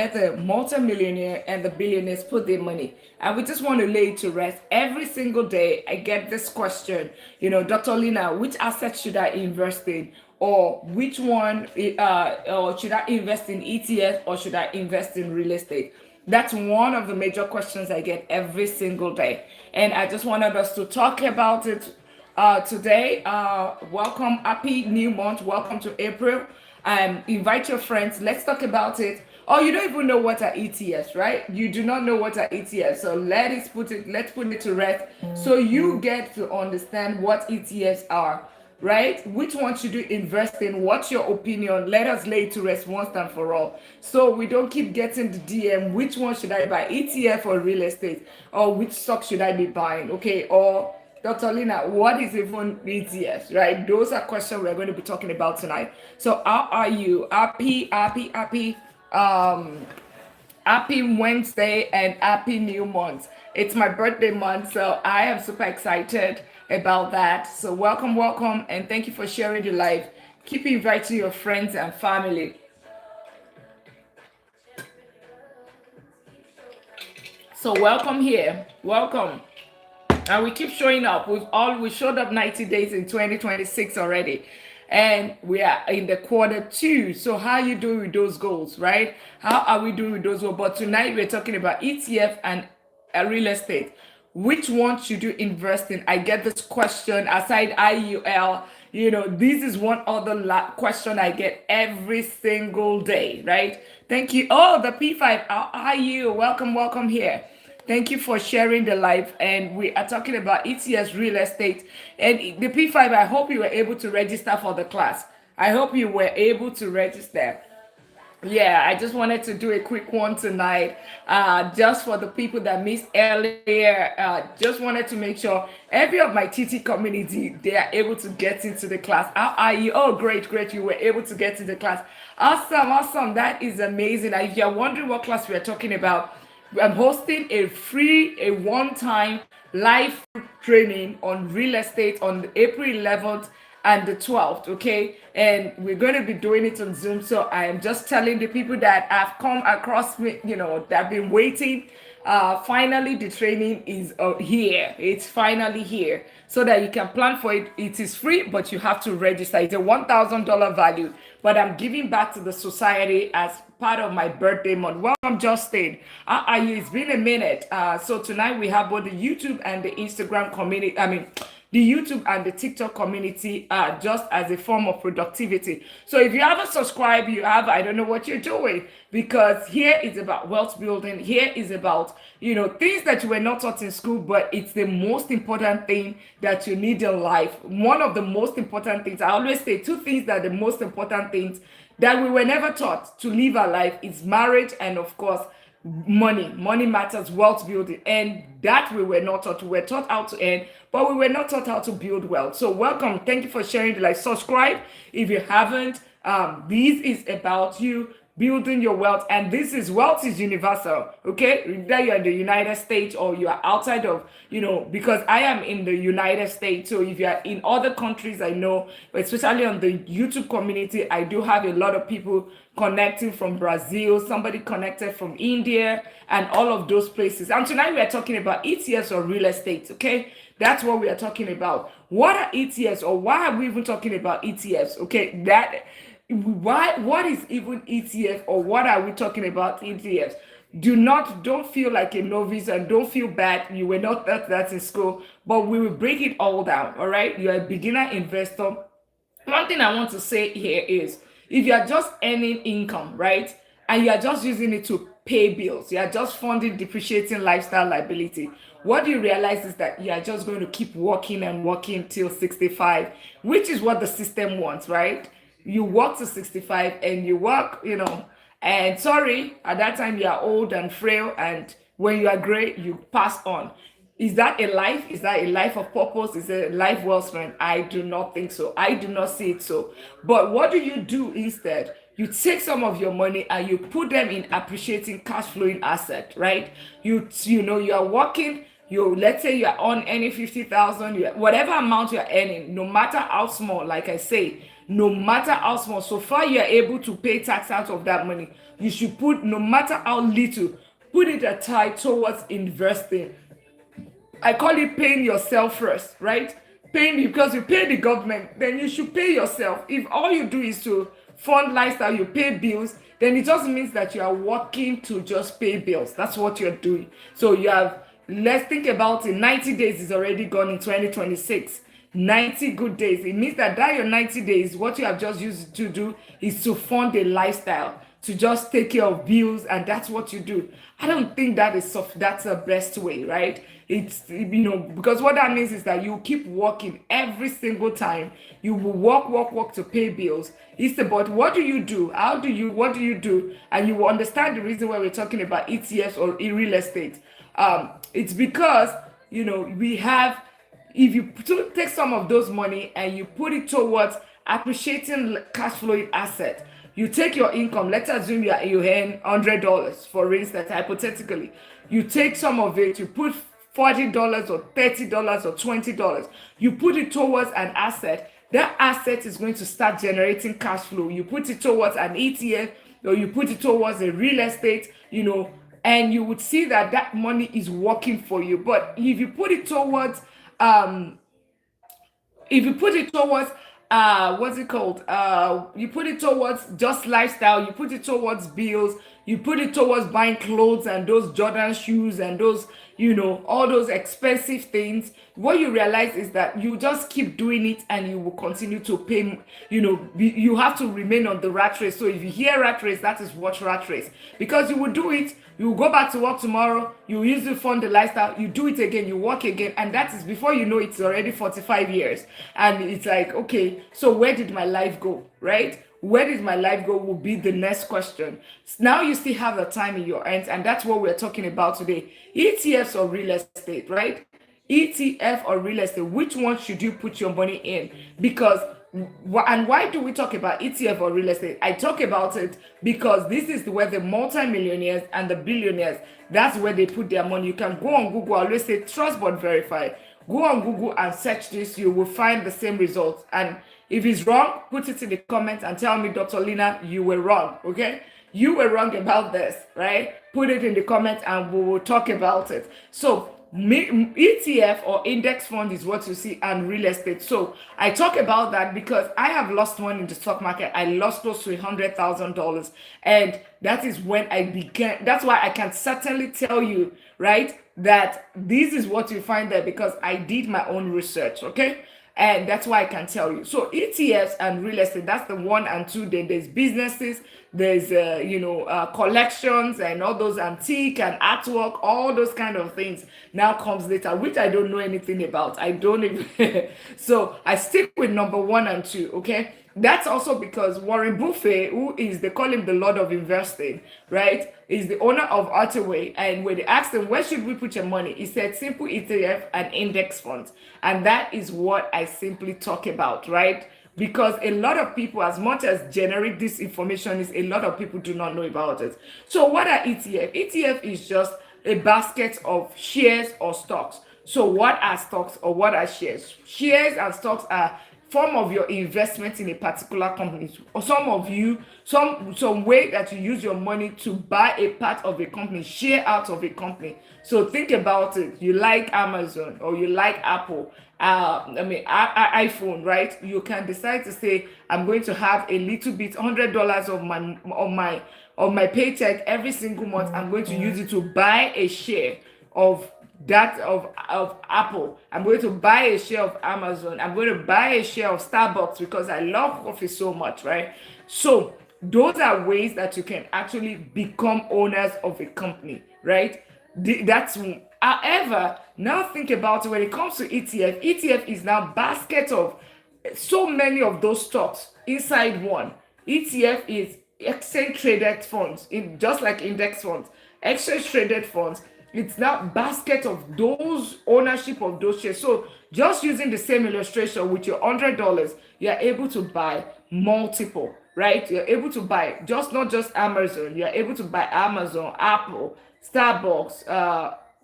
the multimillionaire and the billionaires put their money. And we just want to lay it to rest. Every single day, I get this question, Dr. Lina, which asset should I invest in? Or which one, or should I invest in ETF or should I invest in real estate? That's one of the major questions I get every single day. And I just wanted us to talk about it today. Welcome, happy new month. Welcome to April. Invite your friends. Let's talk about it. Oh, you don't even know what are ETFs, right? You do not know what are ETFs. So let's put it to rest so you get to understand what ETFs are, right? Which one should you invest in? What's your opinion? Let us lay it to rest once and for all. So we don't keep getting the DM, which one should I buy, ETF or real estate? Or which stock should I be buying? Okay, or Dr. Lina, what is even ETFs, right? Those are questions we're going to be talking about tonight. So how are you? Um, Happy Wednesday and happy new month. It's my birthday month, so I am super excited about that. So welcome, and thank you for sharing your life. Keep inviting your friends and family. So welcome here. Welcome. And we keep showing up. We showed up 90 days in 2026 already. And we are in the quarter two. So how are you doing with those goals, right? How are we doing with those goals? But tonight we're talking about ETF and real estate. Which one should you invest in? I get this question aside IUL. This is one other question I get every single day, right? Thank you. Oh, the P5. How are you? Welcome here. Thank you for sharing the live. And we are talking about ETS real estate. And the P5, I hope you were able to register for the class. I hope you were able to register. Yeah, I just wanted to do a quick one tonight, just for the people that missed earlier. Just wanted to make sure every of my TT community, they are able to get into the class. How are you? Oh, great. You were able to get into the class. Awesome. That is amazing. If you're wondering what class we are talking about, I'm hosting a one-time live training on real estate on April 11th and the 12th, okay? And we're going to be doing it on Zoom. So I am just telling the people that have come across me, that have been waiting. Finally, the training is here. It's finally here so that you can plan for it. It is free, but you have to register. It's a $1,000 value, but I'm giving back to the society as part of my birthday month. Welcome, Justin. It's been a minute. So tonight we have both the YouTube and the Instagram community. The YouTube and the TikTok community, just as a form of productivity. So if you haven't subscribed, I don't know what you're doing, because here is about wealth building. Here is about, things that you were not taught in school, but it's the most important thing that you need in life. One of the most important things, I always say two things that are the most important things that we were never taught to live our life is marriage and, of course, money matters, wealth building, and that we were not taught. We were taught how to earn, but we were not taught how to build wealth. So welcome, thank you for sharing the live. Subscribe if you haven't. This is about you building your wealth, and wealth is universal. Okay, whether you're in the United States or you are outside of, because I am in the United States. So if you are in other countries, I know, but especially on the YouTube community, I do have a lot of people connecting from Brazil, somebody connected from India, and all of those places. And tonight we are talking about ETFs or real estate. Okay, that's what we are talking about. What are ETFs, or why are we even talking about ETFs? Okay, what is even ETF, or what are we talking about ETFs? Don't feel like a novice, and don't feel bad. You were not that in school, but we will break it all down. All right, you're a beginner investor. One thing I want to say here is, if you are just earning income, right, and you are just using it to pay bills, you are just funding depreciating lifestyle liability, what you realize is that you are just going to keep working and working till 65, which is what the system wants, right? You work to 65 and you work, and sorry, at that time you are old and frail, and when you are gray, you pass on. Is that a life? Is that a life of purpose? Is it a life well spent? I do not think so. I do not see it so. But what do you do instead? You take some of your money and you put them in appreciating cash flowing asset, right? You are working. Let's say you are on any 50,000, whatever amount you are earning, no matter how small, like I say, no matter how small. So far you're able to pay tax out of that money. You should put, no matter how little, put it aside towards investing. I call it paying yourself first, right? Paying, because you pay the government, then you should pay yourself. If all you do is to fund lifestyle, you pay bills, then it just means that you are working to just pay bills. That's what you're doing. So you have, let's think about it, 90 days is already gone in 2026. 90 good days. It means that your 90 days, what you have just used to do is to fund a lifestyle, to just take care of bills, and that's what you do. I don't think that's the best way, right? It's, because what that means is that you keep working every single time. You will work to pay bills. It's about what do you do? What do you do? And you will understand the reason why we're talking about ETFs or real estate. It's because, we have, if you take some of those money and you put it towards appreciating cash flowing asset, you take your income, let's assume you earn $100, for instance, hypothetically. You take some of it, you put $40 or $30 or $20, you put it towards an asset. That asset is going to start generating cash flow. You put it towards an ETF, or you put it towards a real estate, and you would see that money is working for you. But if you put it towards what's it called, you put it towards just lifestyle, you put it towards bills, you put it towards buying clothes and those Jordan shoes and those, all those expensive things, what you realize is that you just keep doing it and you will continue to pay. You have to remain on the rat race. So if you hear rat race, that is what rat race, because you will do it, you will go back to work tomorrow, you use it fund the lifestyle, you do it again, you work again, and that is, before you know, it's already 45 years. And it's like, okay, so where did my life go, right? Where did my life go will be the next question. Now you still have the time in your hands, and that's what we're talking about today. ETFs or real estate, right? ETF or real estate, which one should you put your money in? Because, and why do we talk about ETF or real estate? I talk about it because this is where the multimillionaires and the billionaires, that's where they put their money. You can go on Google, I always say trust but verify. Go on Google and search this, you will find the same results. And if it's wrong, put it in the comments and tell me, Dr. Lina, you were wrong, okay? You were wrong about this, right? Put it in the comments and we will talk about it. So ETF or index fund is what you see, and real estate. So I talk about that because I have lost one in the stock market. I lost close to $100,000, and that is when I began. That's why I can certainly tell you, right, that this is what you find there, because I did my own research, okay? And that's why I can tell you. So ETFs and real estate, that's the 1 and 2. Then there's businesses, there's collections and all those antique and artwork, all those kind of things now comes later, which I don't know anything about. I don't even. So I stick with number 1 and 2, okay? That's also because Warren Buffett, who is, they call him the Lord of Investing, right, is the owner of Hathaway. And when they asked him, where should we put your money? He said, simple ETF and index funds. And that is what I simply talk about, right? Because a lot of people, as much as generic this information is, a lot of people do not know about it. So what are ETF? ETF is just a basket of shares or stocks. So what are stocks or what are shares? Shares and stocks are form of your investment in a particular company, or some way that you use your money to buy a part of a company, share out of a company. So think about it. You like Amazon or you like Apple, iPhone, right? You can decide to say, I'm going to have a little bit, $100 of my paycheck every single month. I'm going to use it to buy a share of Apple. I'm going to buy a share of Amazon. I'm going to buy a share of Starbucks because I love coffee so much, right? So those are ways that you can actually become owners of a company, right? However, now think about it. When it comes to ETF is now basket of so many of those stocks inside one. ETF is exchange traded funds, just like index funds, exchange traded funds. It's now basket of those ownership of those shares. So just using the same illustration with your $100, you're able to buy multiple, right? You're able to buy not just Amazon. You're able to buy Amazon, Apple, Starbucks,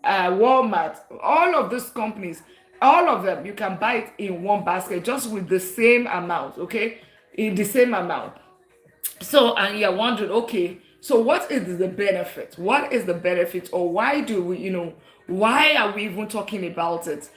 Walmart, all of those companies, all of them. You can buy it in one basket just with the same amount, okay? in the same amount. So, and you're wondering, okay, so what is the benefit? What is the benefit, or why do we, why are we even talking about it?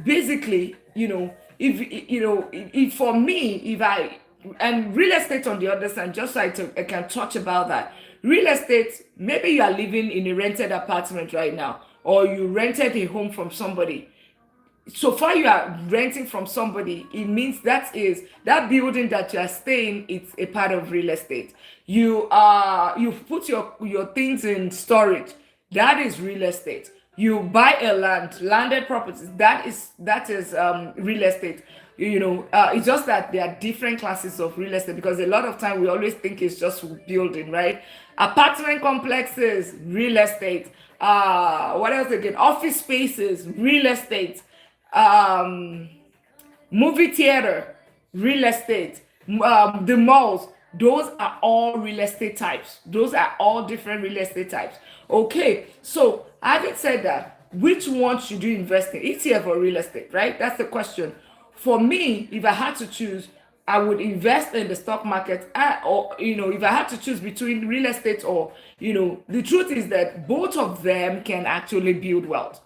Basically, if for me, if I and real estate on the other side, just so I can touch about that. Real estate, maybe you are living in a rented apartment right now, or you rented a home from somebody. So far you are renting from somebody, it means that building that you are staying, it's a part of real estate. You put your things in storage, that is real estate. You buy a landed properties, that is real estate. It's just that there are different classes of real estate, because a lot of time we always think it's just building, right? Apartment complexes, real estate. What else again? Office spaces, real estate. um Movie theater, real estate. The malls, those are all real estate types. Those are all different real estate types. Okay, so having said that, which one should you invest in, ETF or real estate, right? That's the question. For me, if I had to choose, I would invest in the stock market, or if I had to choose between real estate or, the truth is that both of them can actually build wealth.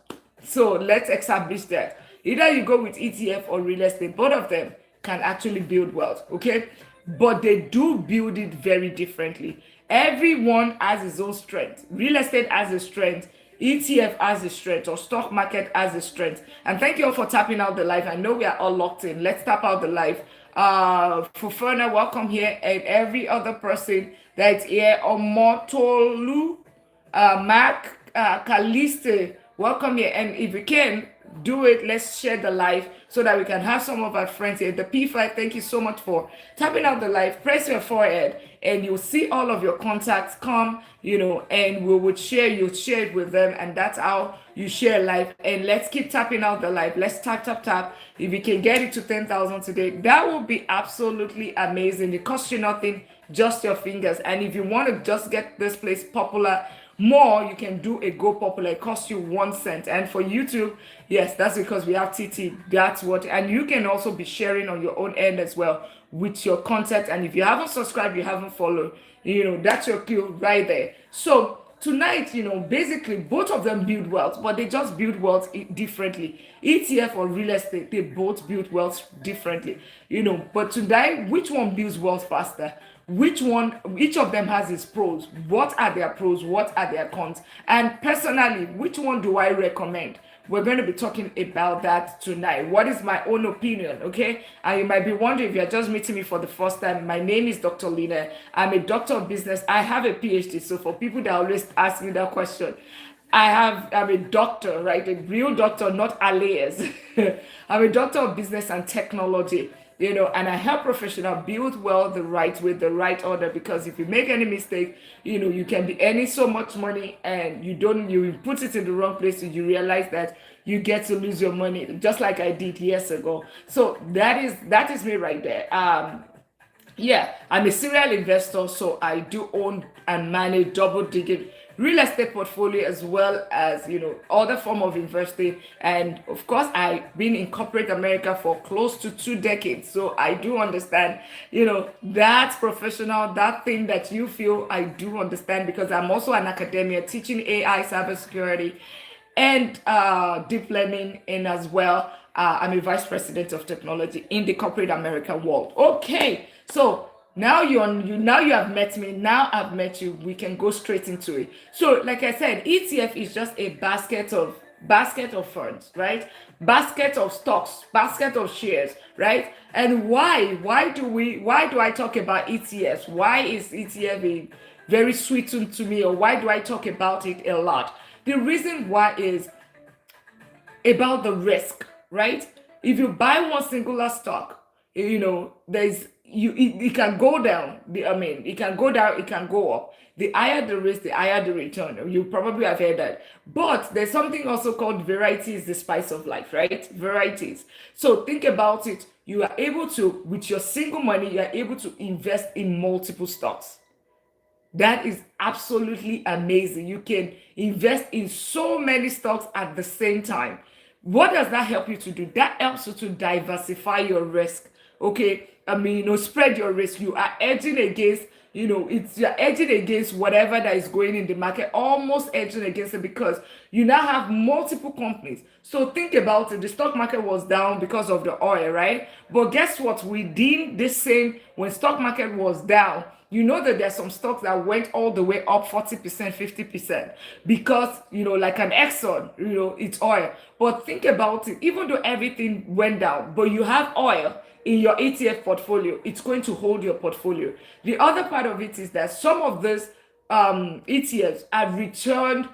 So let's establish that. Either you go with ETF or real estate, both of them can actually build wealth, okay? But they do build it very differently. Everyone has his own strength. Real estate has a strength, ETF has a strength, or stock market has a strength. And thank you all for tapping out the live. I know we are all locked in. Let's tap out the live. Fufana, welcome here, and every other person that's here. Omotolu, Mark, Kaliste, welcome here. And if you can do it, let's share the live so that we can have some of our friends here. The P5, thank you so much for tapping out the live. Press your forehead and you'll see all of your contacts come, and we would you'll share it with them, and that's how you share live. And let's keep tapping out the live. Let's tap, tap, tap. If we can get it to 10,000 today, that will be absolutely amazing. It costs you nothing, just your fingers. And if you want to just get this place popular more, you can do a go popular. It costs you 1 cent. And for YouTube, yes, that's because we have TT. That's what. And you can also be sharing on your own end as well with your content. And if you haven't subscribed, you haven't followed, that's your cue right there. So tonight, basically both of them build wealth, but they just build wealth differently. ETF or real estate, they both build wealth differently. But tonight, which one builds wealth faster? Each of them has its pros. What are their pros? What are their cons? And personally, which one do I recommend? We're going to be talking about that tonight. What is my own opinion, okay? And you might be wondering, if you're just meeting me for the first time, my name is Dr. Lina. I'm a doctor of business. I have a PhD. So for people that always ask me that question, I'm a doctor, right? A real doctor, not alias. I'm a doctor of business and technology. And I help professionals build wealth the right way, the right order, because if you make any mistake, you can be earning so much money and you put it in the wrong place, and you realize that you get to lose your money, just like I did years ago. So that is me right there. Yeah, I'm a serial investor, so I do own and manage double-digit real estate portfolio, as well as other form of investing. And of course, I've been in corporate America for close to 2 decades, so I do understand that professional, that thing that you feel. I do understand, because I'm also an academia teaching AI, cybersecurity, and deep learning, and as well I'm a vice president of technology in the corporate America world. Okay, so now you have met me. Now I've met you. We can go straight into it. So, like I said, ETF is just a basket of funds, right? Basket of stocks, basket of shares, right? And why do I talk about ETFs? Why is ETF very sweet to me, or why do I talk about it a lot? The reason why is about the risk, right? If you buy one singular stock, it can go down. It can go down, it can go up. The higher the risk, the higher the return. You probably have heard that. But there's something also called variety is the spice of life, right? Varieties. So think about it. You are able to, with your single money, you are able to invest in multiple stocks. That is absolutely amazing. You can invest in so many stocks at the same time. What does that help you to do? That helps you to diversify your risk. Okay, I mean, spread your risk. You are edging against, you're edging against whatever that is going in the market, almost edging against it, because you now have multiple companies. So think about it. The stock market was down because of the oil, right? But guess what? We did the same when stock market was down. You know that there's some stocks that went all the way up 40%, 50%, because, like an Exxon, it's oil. But think about it, even though everything went down, but you have oil in your ETF portfolio, it's going to hold your portfolio. The other part of it is that some of these ETFs have returned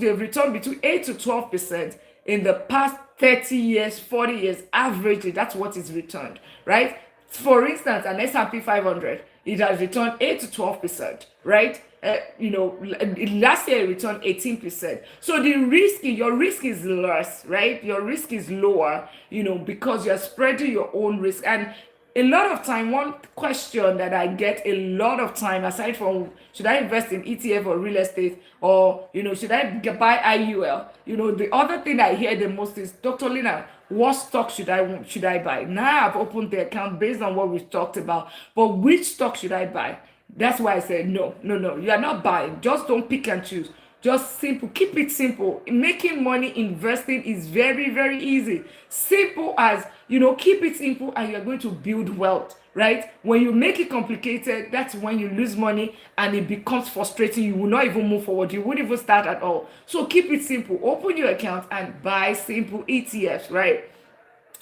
they've returned between 8 to 12% in the past 30 years, 40 years, averagely. That's what is returned, right? For instance, an S&P 500, it has returned 8 to 12%, right? Last year it returned 18%. So your risk is less, right? Your risk is lower, because you're spreading your own risk. And a lot of time, one question that I get a lot of time, aside from should I invest in ETF or real estate, or should I buy IUL? The other thing I hear the most is, Dr. Lina, what stock should I buy? Now I've opened the account based on what we've talked about, but which stock should I buy? That's why I said no, you are not buying. Just don't pick and choose. Just simple. Keep it simple. Making money investing is very, very easy. Simple as, keep it simple and you're going to build wealth, right? When you make it complicated, that's when you lose money and it becomes frustrating. You will not even move forward. You wouldn't even start at all. So keep it simple. Open your account and buy simple ETFs, right?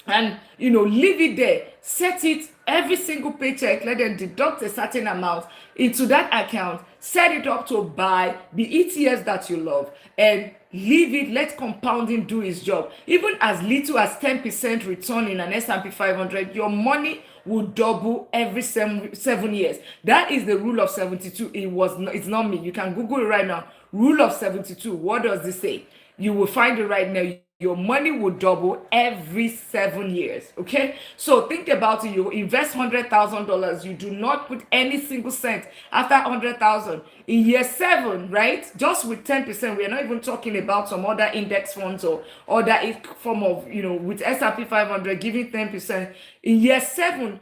And leave it there. Set it every single paycheck, let them deduct a certain amount into that account. Set it up to buy the ETFs that you love, and leave it. Let compounding do its job. Even as little as 10% return in an S&P 500, your money will double every 7 years. That is the rule of 72. It's not me. You can Google it right now. Rule of 72. What does this say? You will find it right now. Your money will double every 7 years. Okay, so think about it. You invest $100,000. You do not put any single cent after 100,000 in year 7, right? Just with 10%. We are not even talking about some other index funds or other form of, with S&P 500 giving 10%. In year 7,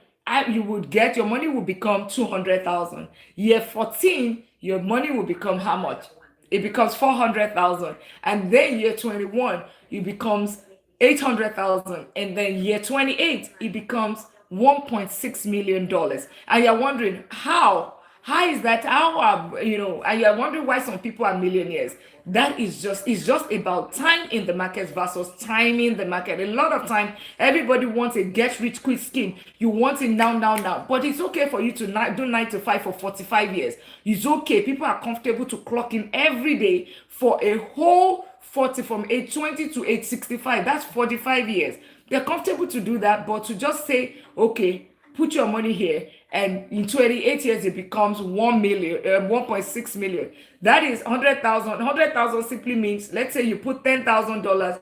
your money will become 200,000. Year 14, your money will become how much? It becomes 400,000, and then year 21 it becomes 800,000, and then year 28 it becomes $1.6 million. And you're wondering how is that? And you're wondering why some people are millionaires. That is it's just about time in the market versus timing the market. A lot of time, everybody wants a get rich quick scheme. You want it now. But it's okay for you to do 9 to 5 for 45 years. It's okay. People are comfortable to clock in every day for a whole 40, from age 20 to age 65. That's 45 years. They're comfortable to do that, but to just say, okay, put your money here, and in 28 years it becomes 1.6 million. That is 100,000. 100,000 simply means, let's say you put $10,000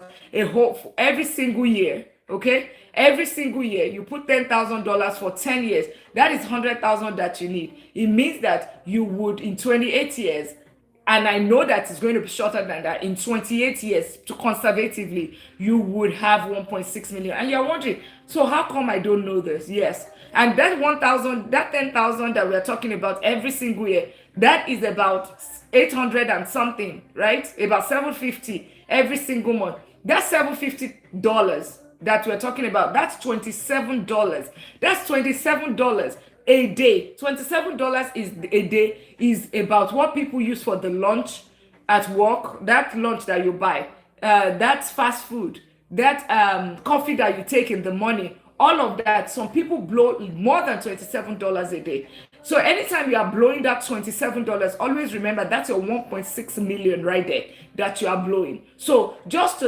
every single year. Okay, every single year you put $10,000 for 10 years. That is 100,000 that you need. It means that you would, in 28 years, and I know that it's going to be shorter than that, in 28 years, to conservatively, you would have 1.6 million. And you're wondering, so how come I don't know this? Yes. And that 1,000, that 10,000 that we're talking about every single year, that is about 800 and something, right? About 750 every single month. That's $750 that we're talking about. That's $27. That's $27 a day. $27 is a day, is about what people use for the lunch at work, that lunch that you buy, that's fast food, that coffee that you take in the morning, all of that. Some people blow more than $27 a day. So anytime you are blowing that $27, always remember that's your 1.6 million right there that you are blowing. So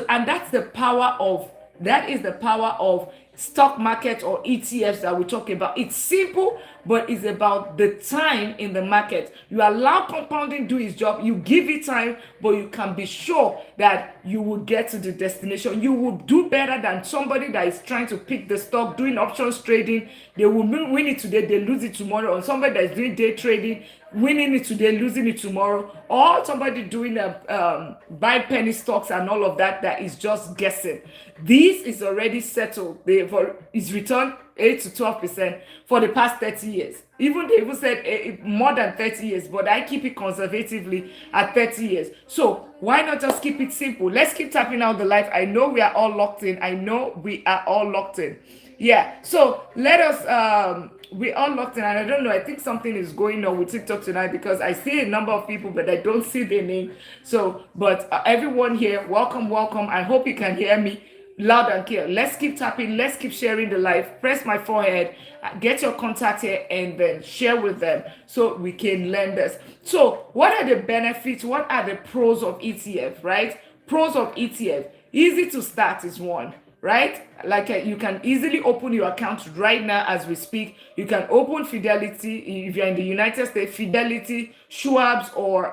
and that is the power of stock market or ETFs that we're talking about. It's simple, but it's about the time in the market. You allow compounding do its job. You give it time, but you can be sure that you will get to the destination. You will do better than somebody that is trying to pick the stock, doing options trading. They will win it today, they lose it tomorrow. Or somebody that is doing day trading, winning it today, losing it tomorrow. Or somebody doing buy penny stocks and all of that is just guessing. This is already settled. It's returned 8 to 12% for the past 30 years. Even they even said more than 30 years, but I keep it conservatively at 30 years. So why not just keep it simple? Let's keep tapping out the life. I know we are all locked in. I know we are all locked in. Yeah. So let us we all locked in, and I don't know. I think something is going on with TikTok tonight because I see a number of people, but I don't see their name. So, but everyone here, welcome, welcome. I hope you can hear me loud and clear. Let's keep tapping. Let's keep sharing the live. Press my forehead. Get your contact here and then share with them so we can learn this. So, what are the benefits? What are the pros of ETF? Right? Pros of ETF. Easy to start is one. Right? Like you can easily open your account right now as we speak. You can open Fidelity if you're in the United States, Fidelity, Schwab's, or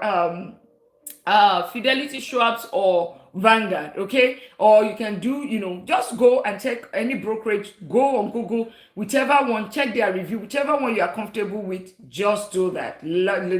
Fidelity, Schwab's, or Vanguard, okay? Or you can do, just go and check any brokerage, go on Google, whichever one, check their review, whichever one you are comfortable with, just do that.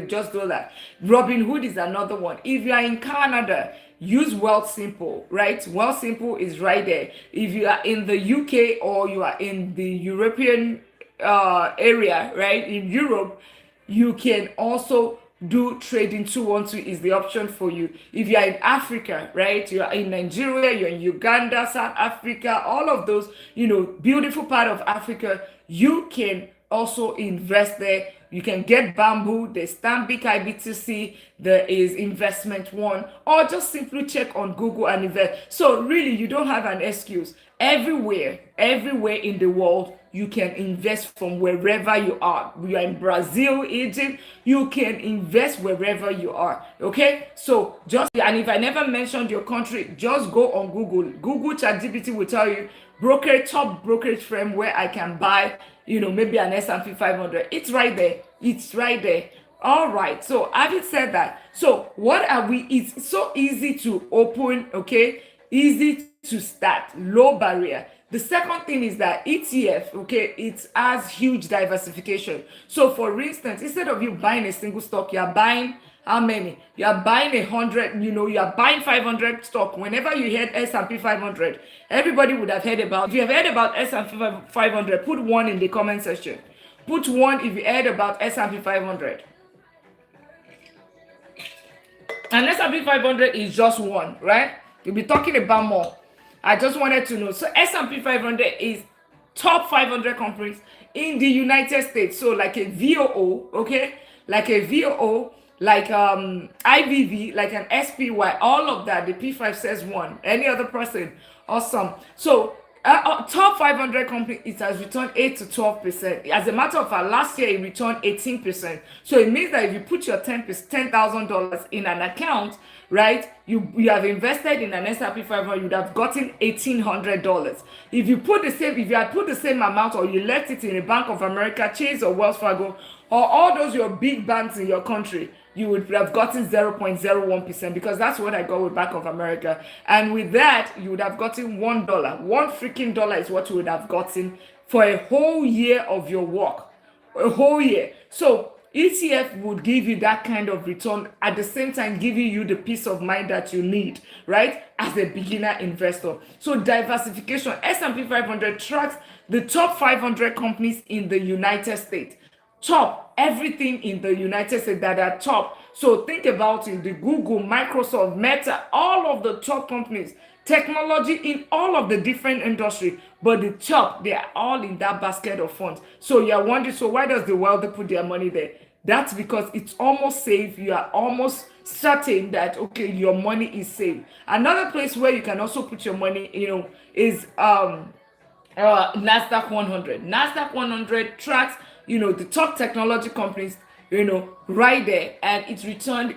Just do that. Robinhood is another one. If you are in Canada, use Wealthsimple, right? Wealthsimple is right there. If you are in the UK or you are in the European area, right? In Europe, you can also do trading 212 is the option for you. If you are in Africa, right? You are in Nigeria, you're in Uganda, South Africa, all of those, beautiful part of Africa, you can also invest there. You can get Bamboo, there's Stanbic IBTC, there is Investment One, or just simply check on Google and invest. So really, you don't have an excuse. Everywhere in the world, you can invest from wherever you are. You are in Brazil, Egypt, you can invest wherever you are. Okay? So and if I never mentioned your country, just go on Google. Google ChatGPT will tell you top brokerage firm where I can buy, maybe an S&P 500. It's right there. It's right there. All right. So having said that, so what are we? It's so easy to open, okay? Easy to start, low barrier. The second thing is that ETF, okay, it has huge diversification. So for instance, instead of you buying a single stock, you are buying how many? You are buying 100, you are buying 500 stock. Whenever you heard S&P 500, everybody would have heard about. If you have heard about S&P 500, put one in the comment section. Put one if you heard about S&P 500. And S&P 500 is just one, right? We'll be talking about more. I just wanted to know. So S&P 500 is top 500 companies in the United States. So like a VOO, okay? Like a VOO, like IVV, like an SPY, all of that. The P5 says one. Any other person, awesome. So top 500 company, it has returned 8 to 12%. As a matter of fact, last year it returned 18%. So it means that if you put your $10,000 in an account, right, you have invested in an S&P 500, you would have gotten $1,800. If you had put the same amount, or you left it in a Bank of America, Chase, or Wells Fargo, or all those your big banks in your country, you would have gotten 0.01%, because that's what I got with Bank of America. And with that, you would have gotten $1. One freaking dollar is what you would have gotten for a whole year of your work. A whole year. So ETF would give you that kind of return, at the same time giving you the peace of mind that you need, right, as a beginner investor. So diversification. S&P 500 tracks the top 500 companies in the United States. Top, everything in the United States that are top. So think about it, the Google, Microsoft, Meta, all of the top companies, technology in all of the different industry, but the top, they are all in that basket of funds. So you're wondering, so why does the wealthy put their money there? That's because it's almost safe. You are almost certain that, okay, your money is safe. Another place where you can also put your money, is NASDAQ 100. NASDAQ 100 tracks, the top technology companies, right there, and it's returned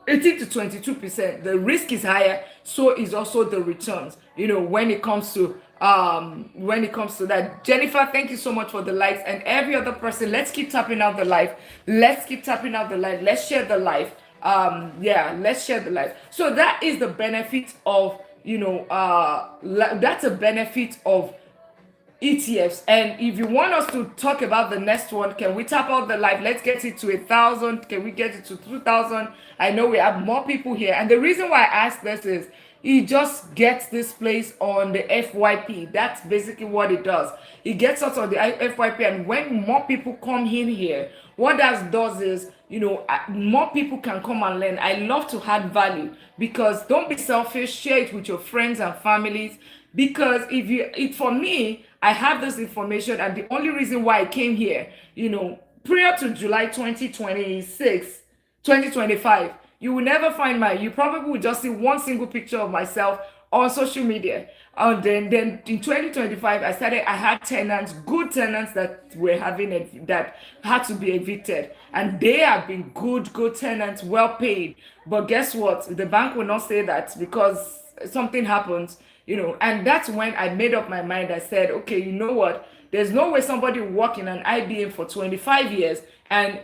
18 to 22%. The risk is higher, so is also the returns, when it comes to that. Jennifer, thank you so much for the likes, and every other person, let's keep tapping out the live. Let's share the live. Let's share the live. So that is the benefit of, that's a benefit of ETFs. And if you want us to talk about the next one, can we tap out the live? Let's get it to 1,000. Can we get it to 2,000? I know we have more people here. And the reason why I ask this is it just gets this place on the FYP. That's basically what it does. It gets us on the FYP. And when more people come in here, what that does is, more people can come and learn. I love to add value, because don't be selfish. Share it with your friends and families. Because for me, I have this information, and the only reason why I came here, prior to July 2026, 2025, you will never find you probably will just see one single picture of myself on social media. And then in 2025, I had tenants, good tenants that were that had to be evicted. And they have been good tenants, well paid. But guess what? The bank will not say that, because something happens, and that's when I made up my mind. I said, okay, you know what? There's no way somebody will work in an IBM for 25 years and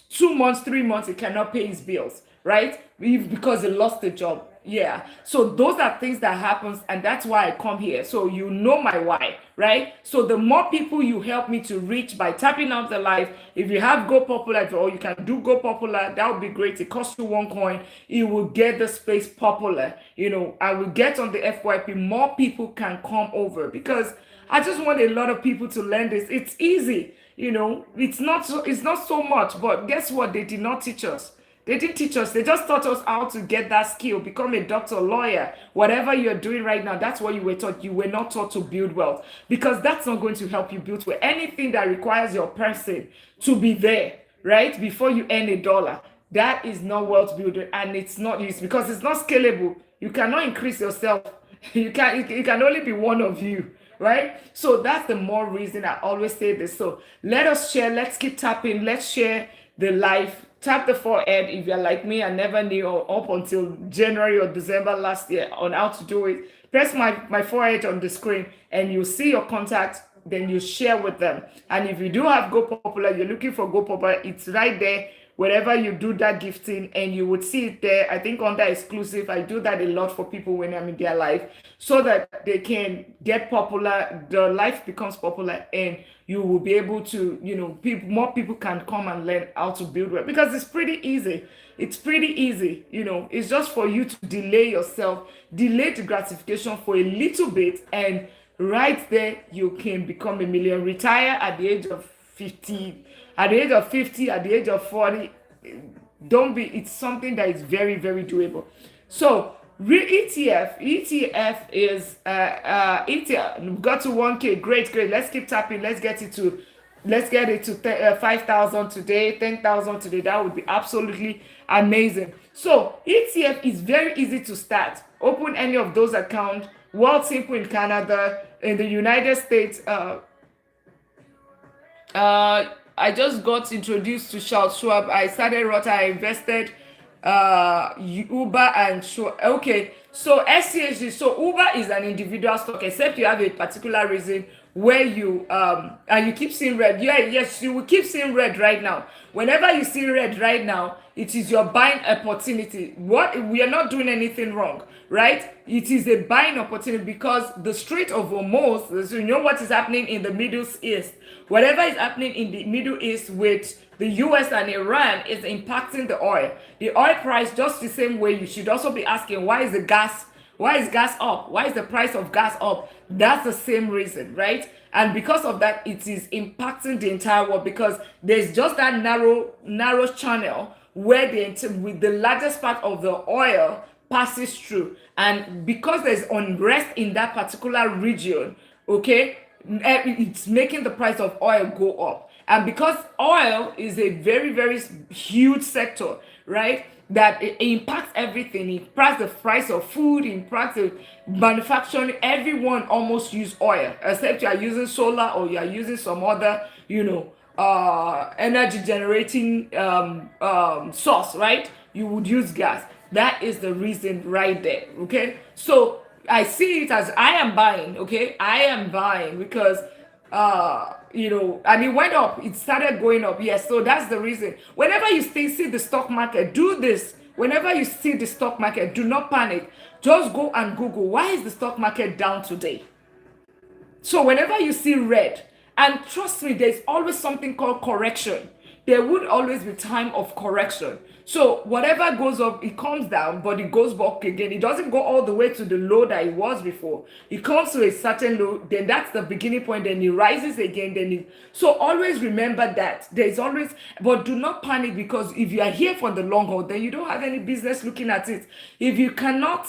2 months, 3 months, he cannot pay his bills, right? Because he lost the job. Yeah. So those are things that happens, and that's why I come here. So you know my why, right? So the more people you help me to reach by tapping out the live, if you have Go Popular, or you can do Go Popular, that would be great. It costs you 1 coin. It will get the space popular. I will get on the FYP. More people can come over, because I just want a lot of people to learn this. It's easy. It's not so much, but guess what? They did not teach us. They didn't teach us. They just taught us how to get that skill, become a doctor, lawyer, whatever you're doing right now. That's what you were taught. You were not taught to build wealth, because that's not going to help you build wealth. Anything that requires your person to be there, right, before you earn $1, that is not wealth building, and it's not used, because it's not scalable. You cannot increase yourself. You can only be one of you. Right? So that's the more reason I always say this. So let us share. Let's keep tapping. Let's share the live. Tap the forehead. If you're like me, I never knew up until January or December last year on how to do it. Press my forehead on the screen, and you see your contact. Then you share with them. And if you do have Go Popular, you're looking for Go Popular, it's right there. Wherever you do that gifting, and you would see it there. I think under exclusive, I do that a lot for people when I'm in their life, so that they can get popular, the life becomes popular, and you will be able to, more people can come and learn how to build wealth, because it's pretty easy. It's pretty easy. It's just for you to delay yourself, delay the gratification for a little bit, and right there you can become a millionaire, retire at the age of 50, at the age of 50, at the age of 40. It's something that is very, very doable. So ETF is ETF. We got to 1K. Great. Let's keep tapping. Let's get it to 5,000 today, 10,000 today. That would be absolutely amazing. So ETF is very easy to start. Open any of those accounts. World Simple in Canada, in the United States. I just got introduced to Charles Schwab. I started Rota. I invested Uber and Schwab. Okay, so SCHD. So Uber is an individual stock, except you have a particular reason where you and you keep seeing red. Yes, you will keep seeing red right now. Whenever you see red right now, it is your buying opportunity. We are not doing anything wrong, right? It is a buying opportunity, because the Strait of Hormuz, you know what is happening in the Middle East. Whatever is happening in the Middle East with the US and Iran is impacting the oil. The oil price, just the same way, you should also be asking, why is gas up? Why is the price of gas up? That's the same reason, right? And because of that, it is impacting the entire world, because there's just that narrow channel where with the largest part of the oil passes through. And because there's unrest in that particular region, okay, it's making the price of oil go up. And because oil is a very, very huge sector, right, that it impacts everything. It impacts the price of food, it impacts the manufacturing. Everyone almost use oil, except you are using solar, or you are using some other, energy generating source, right? You would use gas. That is the reason right there, okay? So I see it as I am buying, okay? I am buying because, and it went up. It started going up. Yes, so that's the reason. Whenever you see the stock market, do this. Whenever you see the stock market, do not panic. Just go and Google, why is the stock market down today? So whenever you see red, and trust me, there's always something called correction. There would always be time of correction. So whatever goes up, it comes down, but it goes back again. It doesn't go all the way to the low that it was before. It comes to a certain low, then that's the beginning point, then it rises again, so always remember that. There's always, but do not panic, because if you are here for the long haul, then you don't have any business looking at it. If you cannot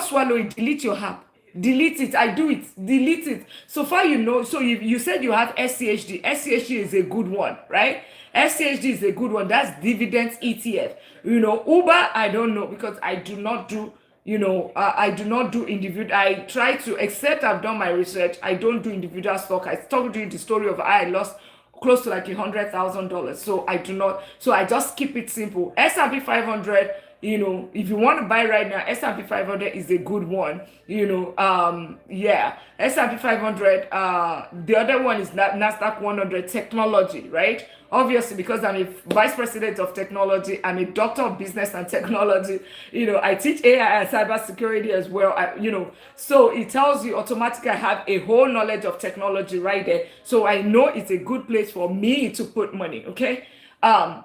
swallow it, delete your app. Delete it. I do it. Delete it. So far, so you said you have SCHD. SCHD is a good one, right? SCHD is a good one. That's dividends ETF. Uber, I don't know, because I do not do, I do not do individual. I try to, except I've done my research, I don't do individual stock. I told you the story of how I lost close to like $100,000. So I do not, so I just keep it simple. S&P 500, if you want to buy right now, S&P 500 is a good one. Yeah, S&P 500. The other one is Nasdaq 100 technology, right? Obviously, because I'm a vice president of technology, I'm a doctor of business and technology. I teach AI and cybersecurity as well. So it tells you automatically I have a whole knowledge of technology right there. So I know it's a good place for me to put money. Okay. I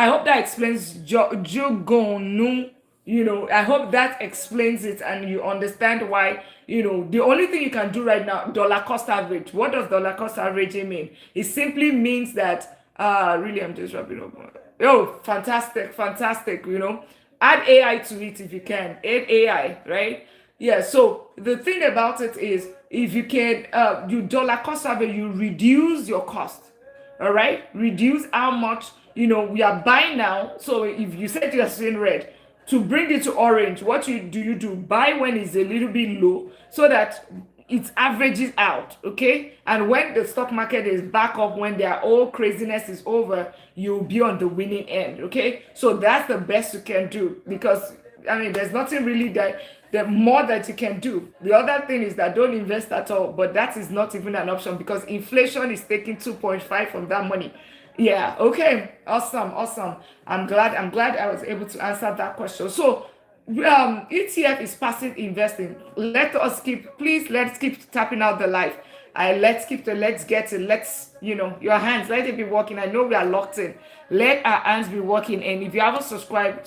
hope that explains Jogonu. I hope that explains it, and you understand why. The only thing you can do right now, dollar cost average. What does dollar cost averaging mean? It simply means that, really, I'm just wrapping up. Oh, fantastic. Add AI to it if you can. Add AI, right? Yeah. So the thing about it is, if you can, you dollar cost average, you reduce your cost. All right, reduce how much we are buying now. So if you said you are seeing red, to bring it to orange, what you do buy when it's a little bit low, so that it averages out. Okay, and when the stock market is back up, when their all craziness is over, you'll be on the winning end. Okay, so that's the best you can do, because there's nothing really the more that you can do. The other thing is that don't invest at all, but that is not even an option, because inflation is taking 2.5 from that money. Yeah. Okay. Awesome. I'm glad I was able to answer that question. So ETF is passive investing. Let's keep tapping out the life. Let's get it. Your hands, let it be working. I know we are locked in. Let our hands be working. And if you haven't subscribe,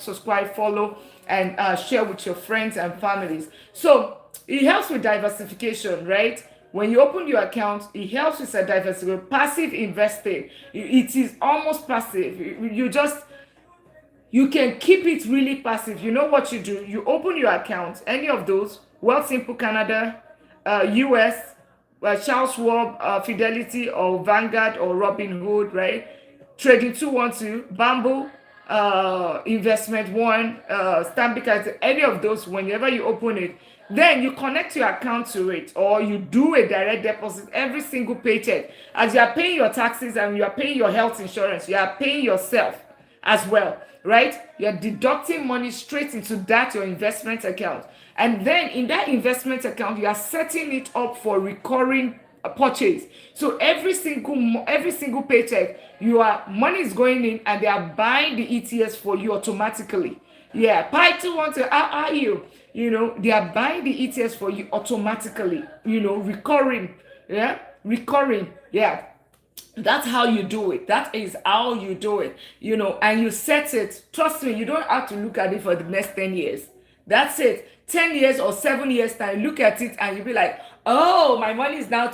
follow, and share with your friends and families. So it helps with diversification, right? When you open your account, it helps with a diversification. Passive investing, it is almost passive. You can keep it really passive. You know what you do? You open your account, any of those, Wealthsimple Canada, US, Charles Schwab, Fidelity, or Vanguard, or Robinhood, right? Trading 212, Bamboo, Investment One, Stanbic, any of those. Whenever you open it, then you connect your account to it, or you do a direct deposit every single paycheck. As you are paying your taxes and you are paying your health insurance, you are paying yourself as well, right? You're deducting money straight into your investment account. And then in that investment account, you are setting it up for recurring purchase. So every single paycheck, your money is going in, and they are buying the ETFs for you automatically. Yeah, Pi 212, how are you? They are buying the ETFs for you automatically. Recurring. Yeah, recurring. Yeah. That's how you do it. That is how you do it. And you set it. Trust me, you don't have to look at it for the next 10 years. That's it. 10 years or 7 years time, look at it and you'll be like, oh, my money is now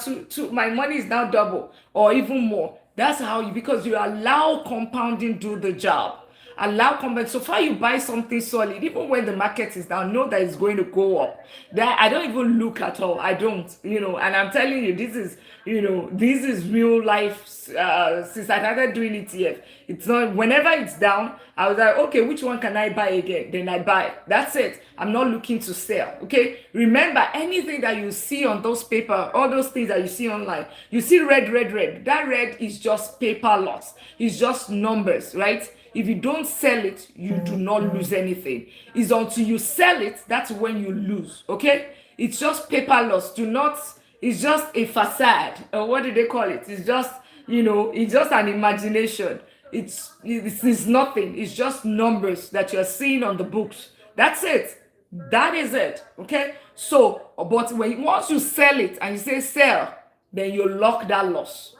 my money is now double or even more. That's how because you allow compounding do the job. Allow compound. So far you buy something solid, even when the market is down, know that it's going to go up. That I don't even look at all. I don't, and I'm telling you, this is real life. Since I started doing ETF, it's not, whenever it's down, I was like, okay, which one can I buy again? Then I buy. That's it. I'm not looking to sell. Okay. Remember, anything that you see on those paper, all those things that you see online, you see red. That red is just paper loss. It's just numbers, right? If you don't sell it, you do not lose anything. It's until you sell it, that's when you lose. Okay? It's just paper loss. It's just a facade. Or what do they call it? It's just, it's just an imagination. It's nothing. It's just numbers that you're seeing on the books. That's it. That is it. Okay. So, but when once you sell it and you say sell, then you lock that loss.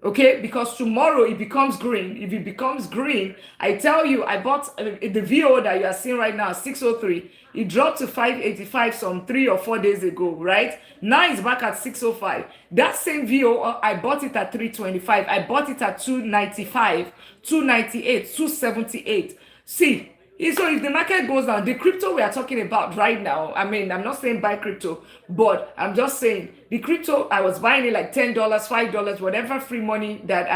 Okay, because tomorrow it becomes green. If it becomes green, I tell you, I bought the VO that you are seeing right now, 603. It dropped to 585 some 3 or 4 days ago, right? Now it's back at 605. That same VO, I bought it at 325. I bought it at 295, 298, 278. See, so if the market goes down, the crypto we are talking about right now, I mean, I'm not saying buy crypto, but I'm just saying the crypto, I was buying it like $10, $5, whatever free money that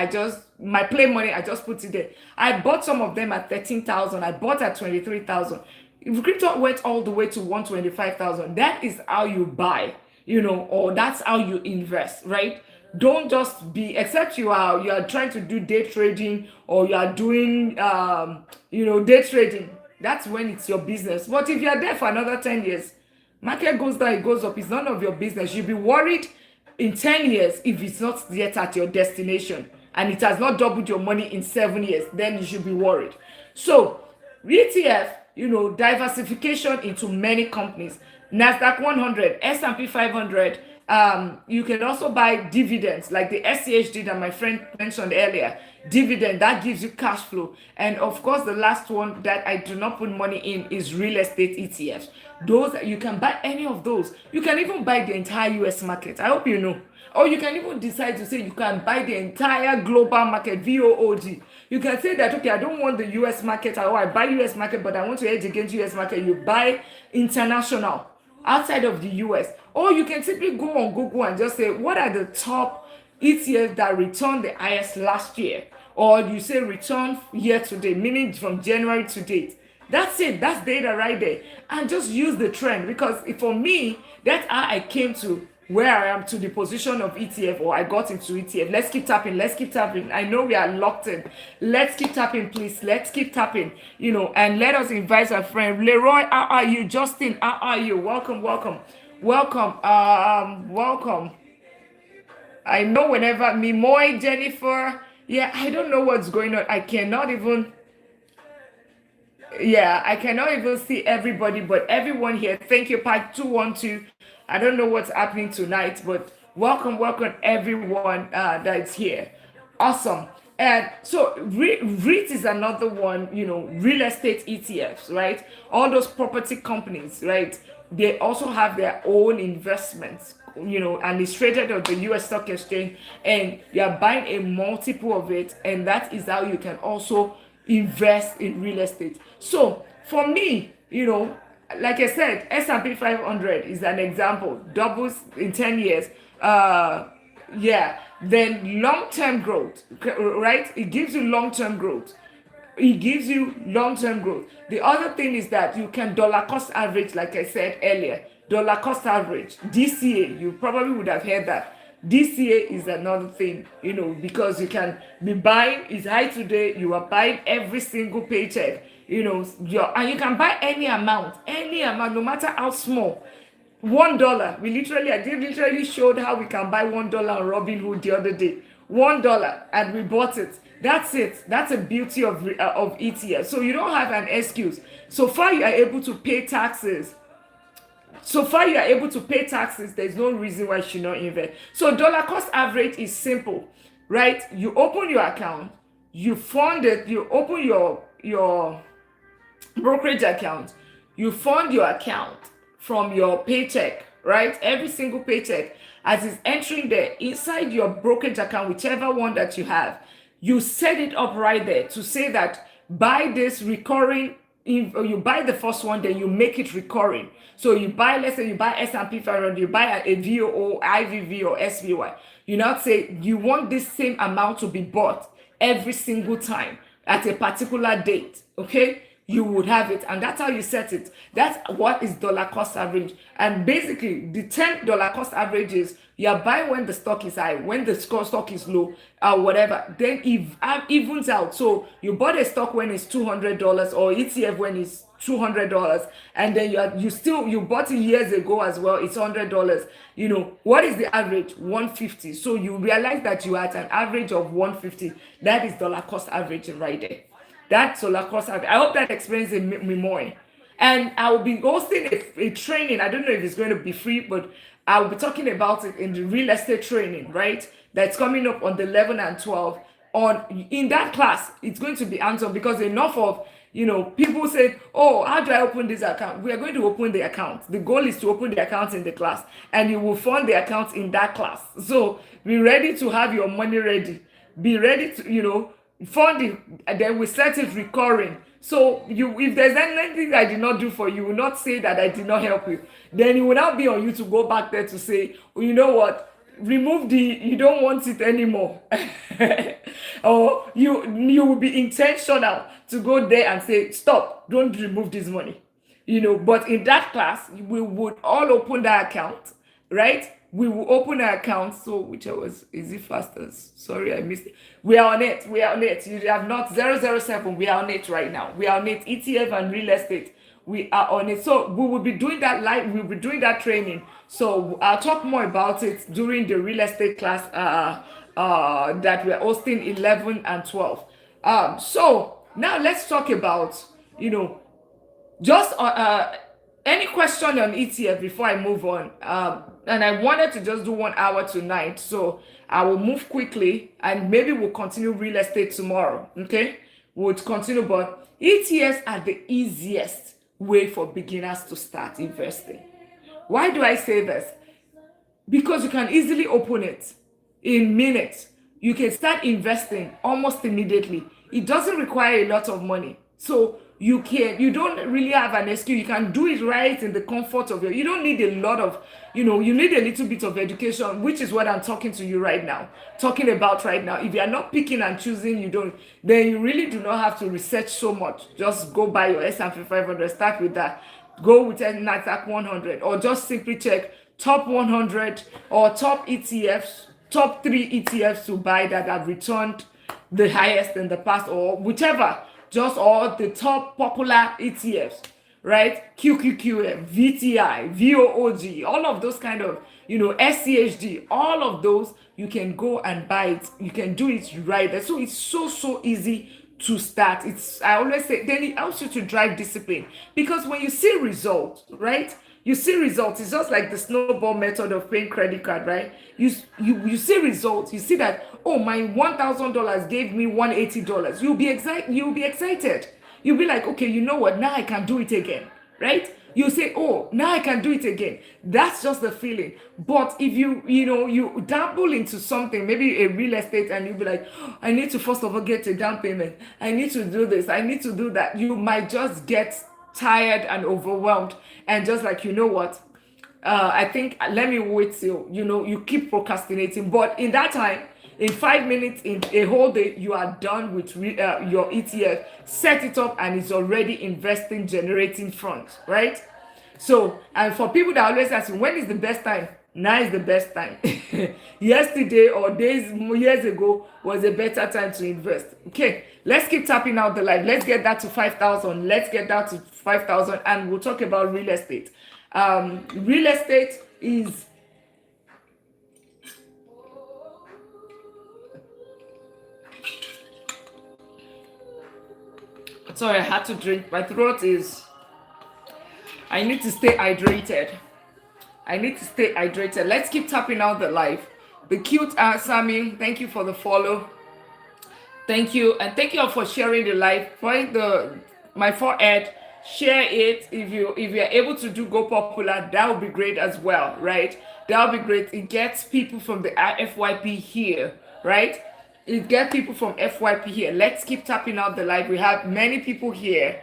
my play money, I just put it there. I bought some of them at 13,000. I bought at 23,000. If crypto went all the way to 125,000, that is how you buy, or that's how you invest, right? Don't just be, except you are trying to do day trading, or you are doing day trading. That's when it's your business. But if you are there for another 10 years, market goes down, it goes up, it's none of your business. You'll be worried in 10 years if it's not yet at your destination and it has not doubled your money in 7 years. Then you should be worried. So ETF, diversification into many companies. Nasdaq 100, S&P 500. You can also buy dividends like the SCHD that my friend mentioned earlier. Dividend that gives you cash flow. And of course, the last one that I do not put money in is real estate ETFs. Those, you can buy any of those. You can even buy the entire US market. I hope you know. Or you can even decide to say you can buy the entire global market, VOOG. You can say that, okay, I don't want the US market, or I buy US market, but I want to hedge against US market. You buy international outside of the US. Or you can simply go on Google and just say, what are the top ETFs that returned the highest last year? Or you say return year to date, meaning from January to date. That's it. That's data right there. And just use the trend, because for me, that's how I came to where I am, to the position of ETF, or I got into ETF. Let's keep tapping. Let's keep tapping. I know we are locked in. Let's keep tapping, please. Let's keep tapping, and let us invite our friend. Leroy, how are you? Justin, how are you? Welcome, welcome, welcome, welcome. I know whenever Mimoy, Jennifer, yeah, I don't know what's going on. I cannot even see everybody, but everyone here, thank you, Part 212. I don't know what's happening tonight, but welcome, everyone that's here. Awesome. And so REIT is another one, real estate ETFs, right? All those property companies, right? They also have their own investments, and it's traded on the US Stock Exchange, and you're buying a multiple of it, and that is how you can also invest in real estate. So for me, like I said, S&P 500 is an example, doubles in 10 years. Then long-term growth, right? It gives you long-term growth. The other thing is that you can dollar cost average, like I said earlier. Dollar cost average, DCA, you probably would have heard that. DCA is another thing, because you can be buying, it's high today, you are buying every single paycheck, and you can buy any amount, no matter how small. $1. I did literally showed how we can buy $1 on Robinhood the other day. $1, and we bought it. That's it. That's a beauty of ETF. So you don't have an excuse. So far you are able to pay taxes. There's no reason why you should not invest. So dollar cost average is simple, right? You open your account, you fund it, you open your brokerage account, you fund your account from your paycheck, right? Every single paycheck, as it's entering there inside your brokerage account, whichever one that you have, you set it up right there to say that buy this recurring. You buy the first one, then you make it recurring. So you buy, let's say you buy S&P 500, you buy a VOO, IVV, or SVY. You now say you want this same amount to be bought every single time at a particular date, okay? You would have it, and that's how you set it. That's what is dollar cost average. And basically, the $10 cost average is you are buying when the stock is high, when the stock is low, whatever. Then it evens out. So you bought a stock when it's $200, or ETF when it's $200, and then you bought it years ago as well, it's $100. What is the average? 150. So you realize that you are at an average of 150. That is dollar cost average right there. That's dollar cost average. I hope that explains it me more. And I will be hosting a training. I don't know if it's going to be free, but I'll be talking about it in the real estate training, right? That's coming up on the 11 and 12. On in that class, it's going to be hands-on because enough of people say, oh, how do I open this account? We are going to open the account. The goal is to open the account in the class, and you will fund the account in that class. So be ready to have your money ready. Be ready to fund it, and then we set it recurring. So if there's anything I did not do for you, you will not say that I did not help you. Then it will now be on you to go back there to say, oh, you know what, remove you don't want it anymore. Or you will be intentional to go there and say, stop, don't remove this money. But in that class, we would all open that account, right? We will open an account. So whichever was, is it fastest? Sorry, I missed it. We are on it. We are on it. You have not 007. We are on it right now. We are on it. ETF and real estate. We are on it. So we will be doing that live. We'll be doing that training. So I'll talk more about it during the real estate class that we're hosting 11 and 12. So now let's talk about, just any question on ETF before I move on. And I wanted to just do 1 hour tonight, so I will move quickly and maybe we'll continue real estate tomorrow. Okay, we'll continue, but ETFs are the easiest way for beginners to start investing. Why do I say this? Because you can easily open it in minutes. You can start investing almost immediately. It doesn't require a lot of money. So you don't really have an excuse. You can do it right in the comfort of you don't need a lot of, you need a little bit of education, which is what I'm talking about right now. If you are not picking and choosing, then you really do not have to research so much. Just go buy your S&P 500, start with that. Go with NASDAQ 100, or just simply check top 100 or top ETFs, top 3 ETFs to buy that have returned the highest in the past, or whichever. Just all the top popular ETFs, right? QQQM, VTI, VOOG, all of those kind of, SCHD, all of those, you can go and buy it. You can do it right there. So it's so easy to start. I always say, then it helps you to drive discipline, because when you see results, right? You see results. It's just like the snowball method of paying credit card, right? You see results. You see that, oh, my $1,000 gave me $180. You'll be excited. You'll be like, okay, you know what? Now I can do it again, right? You say, oh, now I can do it again. That's just the feeling. But if you dabble into something, maybe a real estate, and you'll be like, oh, I need to first of all get a down payment. I need to do this. I need to do that. You might just get tired and overwhelmed, and just like, you know what, I think let me wait till you keep procrastinating. But in that time, in 5 minutes, in a whole day, you are done with your ETF. Set it up, and it's already investing, generating funds, right? So, and for people that always ask me, when is the best time? Now is the best time. Yesterday or years ago was a better time to invest. Okay, let's keep tapping out the live. Let's get that to 5,000. Let's get that to 5,000, and we'll talk about real estate. Real estate is... Sorry, I had to drink. My throat is... I need to stay hydrated. Let's keep tapping out the live. The cute Sammy, thank you for the follow. Thank you, and thank you all for sharing the live. Point my forehead, share it. If you're able to go popular, that would be great as well, right? That would be great. It gets people from the FYP here, right? It gets people from FYP here. Let's keep tapping out the live. We have many people here.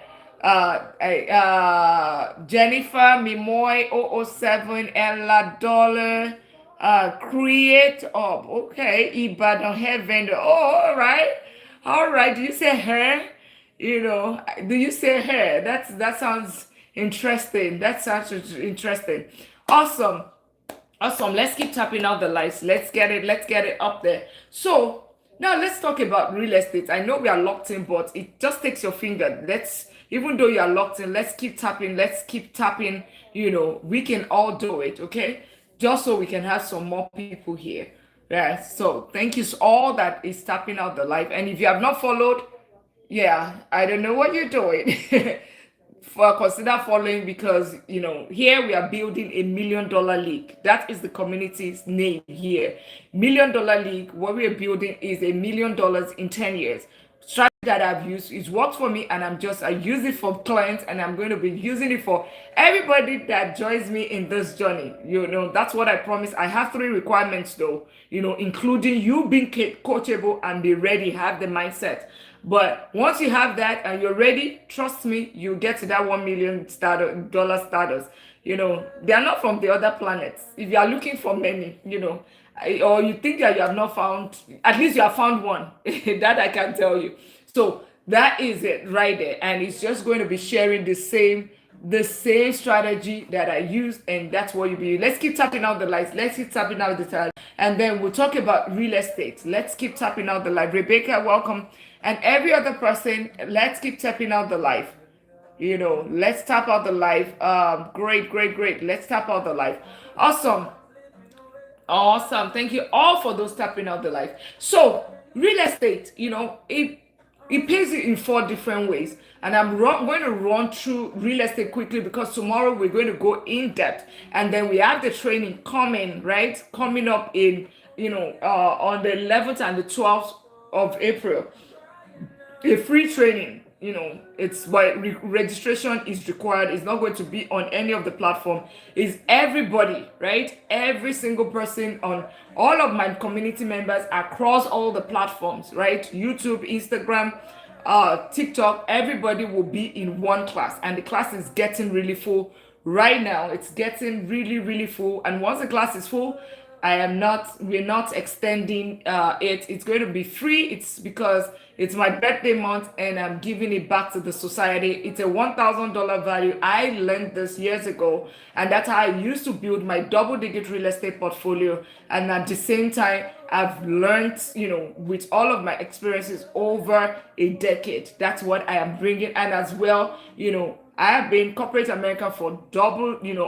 Jennifer, Mimoy, 007, Ella Dollar, Create Up. Okay, Ibadan Hair Vendor. Oh, all right. Do you say hair? Do you say hair? That sounds interesting. Awesome. Let's keep tapping out the lights. Let's get it up there. So now let's talk about real estate. I know we are locked in, but it just takes your finger. Even though you are locked in, let's keep tapping. We can all do it, okay? Just so we can have some more people here. Yeah, so thank you to all that is tapping out the live. And if you have not followed, I don't know what you're doing. consider following, because here we are building a $1 million league. That is the community's name here. $1 million league. What we are building is $1 million in 10 years. Strategy that I've used, it's worked for me, and I use it for clients, and I'm going to be using it for everybody that joins me in this journey. That's what I promise. I have 3 requirements though, including you being coachable and be ready, have the mindset. But once you have that and you're ready, trust me, you get to that $1 million dollar status. They are not from the other planets. If you are looking for many, or you think that you have not found, at least you have found one. That I can tell you. So that is it right there. And it's just going to be sharing the same strategy that I use, and that's what you be. Let's keep tapping out the lights. Let's keep tapping out the lights, and then we'll talk about real estate. Let's keep tapping out the light. Rebecca, welcome, and every other person. Let's keep tapping out the life. Let's tap out the life. Great. Let's tap out the life. Awesome. Thank you all for those tapping out the life. So real estate, it pays you in 4 different ways. And I'm going to run through real estate quickly, because tomorrow we're going to go in depth. And then we have the training coming up in, on the 11th and the 12th of April. A free training. It's by registration is required. It's not going to be on any of the platform. It's everybody, right? Every single person on all of my community members across all the platforms, right? YouTube, Instagram, TikTok, everybody will be in one class, and the class is getting really full right now. It's getting really, really full. And once the class is full, we're not extending it. It's going to be free. It's because it's my birthday month, and I'm giving it back to the society. It's a $1,000 value. I learned this years ago, and that's how I used to build my double-digit real estate portfolio. And at the same time, I've learned, with all of my experiences over a decade. That's what I am bringing. And as well, I have been corporate America for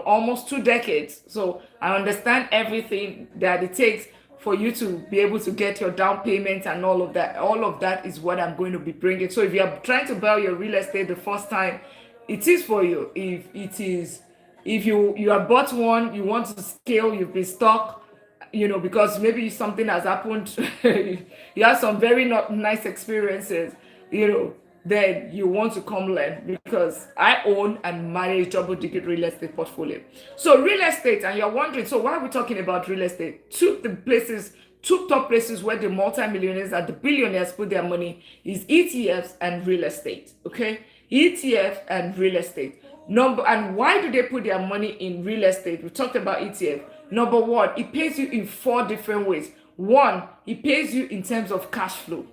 almost 2 decades. So I understand everything that it takes for you to be able to get your down payment and all of that. All of that is what I'm going to be bringing. So if you're trying to buy your real estate the first time, it is for you. If you have bought one, you want to scale, you've been stuck, because maybe something has happened, you have some very not nice experiences, then you want to come learn, because I own and manage double-digit real estate portfolio. So real estate, and you're wondering, so why are we talking about real estate? Two top places where the multimillionaires and the billionaires put their money is ETFs and real estate. Okay, ETF and real estate. And why do they put their money in real estate? We talked about ETF. Number one, it pays you in 4 different ways. One, it pays you in terms of cash flow.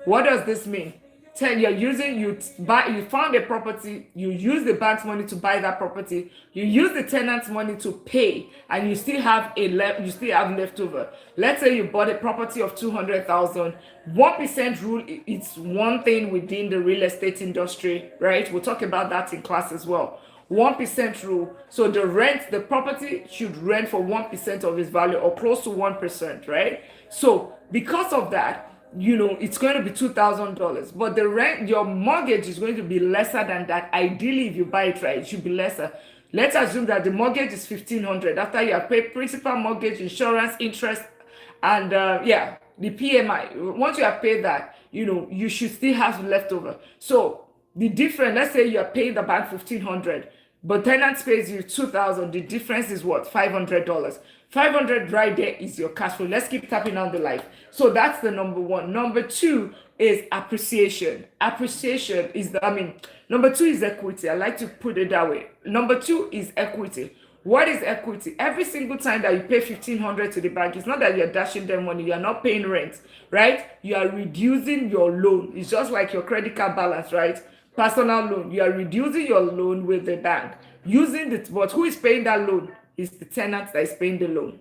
What does this mean? You found a property, you use the bank's money to buy that property, you use the tenant's money to pay, and you still have leftover. Let's say you bought a property of 200,000. 1% rule, it's one thing within the real estate industry, right? We'll talk about that in class as well. 1% rule. So the property should rent for 1% of its value, or close to 1%, right? So because of that, it's going to be $2,000, but the rent, your mortgage is going to be lesser than that. Ideally, if you buy it right, it should be lesser. Let's assume that the mortgage is $1,500 after you have paid principal, mortgage, insurance, interest, and the PMI. Once you have paid that, you should still have leftover. So the difference, let's say you are paying the bank $1,500, but tenant pays you $2,000. The difference is what? $500. $500 right there is your cash flow. Let's keep tapping on the life. So that's the number one. Number two is appreciation. Number two is equity. I like to put it that way. Number two is equity. What is equity? Every single time that you pay $1,500 to the bank, it's not that you're dashing them money. You're not paying rent, right? You are reducing your loan. It's just like your credit card balance, right? Personal loan. You are reducing your loan with the bank. But who is paying that loan? Is the tenant that is paying the loan